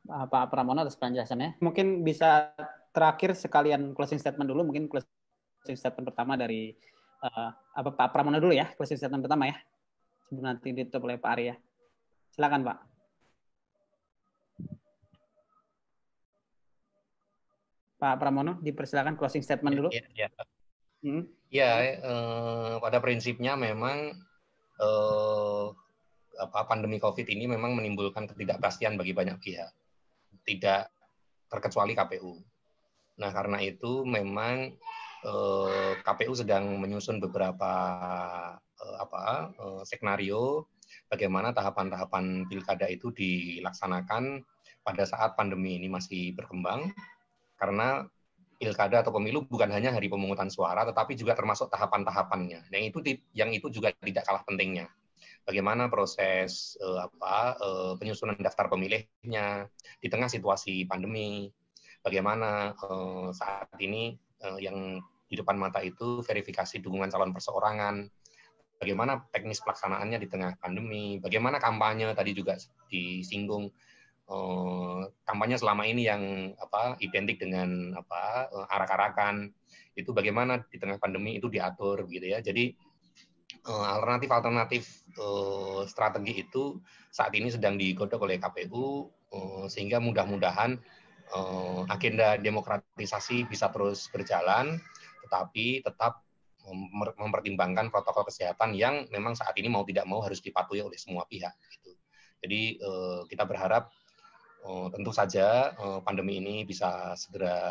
Pak Pramono atas penjelasannya. Mungkin bisa terakhir sekalian closing statement dulu, mungkin closing statement pertama dari Pak Pramono dulu ya, closing statement pertama ya, sebelum nanti ditutup oleh Pak Arya. Silakan Pak. Pak Pramono, dipersilakan closing statement dulu. Pada prinsipnya memang pandemi COVID ini memang menimbulkan ketidakpastian bagi banyak pihak, tidak terkecuali KPU. Nah, karena itu memang KPU sedang menyusun beberapa skenario bagaimana tahapan-tahapan pilkada itu dilaksanakan pada saat pandemi ini masih berkembang, karena pilkada atau pemilu bukan hanya hari pemungutan suara, tetapi juga termasuk tahapan-tahapannya. Yang itu juga tidak kalah pentingnya. Bagaimana proses penyusunan daftar pemilihnya di tengah situasi pandemi, bagaimana saat ini yang di depan mata itu verifikasi dukungan calon perseorangan, bagaimana teknis pelaksanaannya di tengah pandemi, bagaimana kampanye tadi juga disinggung, kampanye selama ini yang identik dengan arak-arakan, itu bagaimana di tengah pandemi itu diatur gitu ya. Jadi alternatif strategi itu saat ini sedang digodok oleh KPU, sehingga mudah-mudahan agenda demokratisasi bisa terus berjalan, tetapi tetap mempertimbangkan protokol kesehatan yang memang saat ini mau tidak mau harus dipatuhi oleh semua pihak. Gitu. Jadi kita berharap tentu saja pandemi ini bisa segera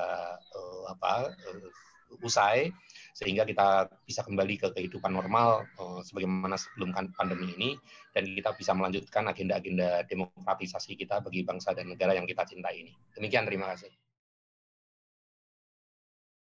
usai, sehingga kita bisa kembali ke kehidupan normal sebagaimana sebelum pandemi ini, dan kita bisa melanjutkan agenda-agenda demokratisasi kita bagi bangsa dan negara yang kita cintai ini. Demikian, terima kasih.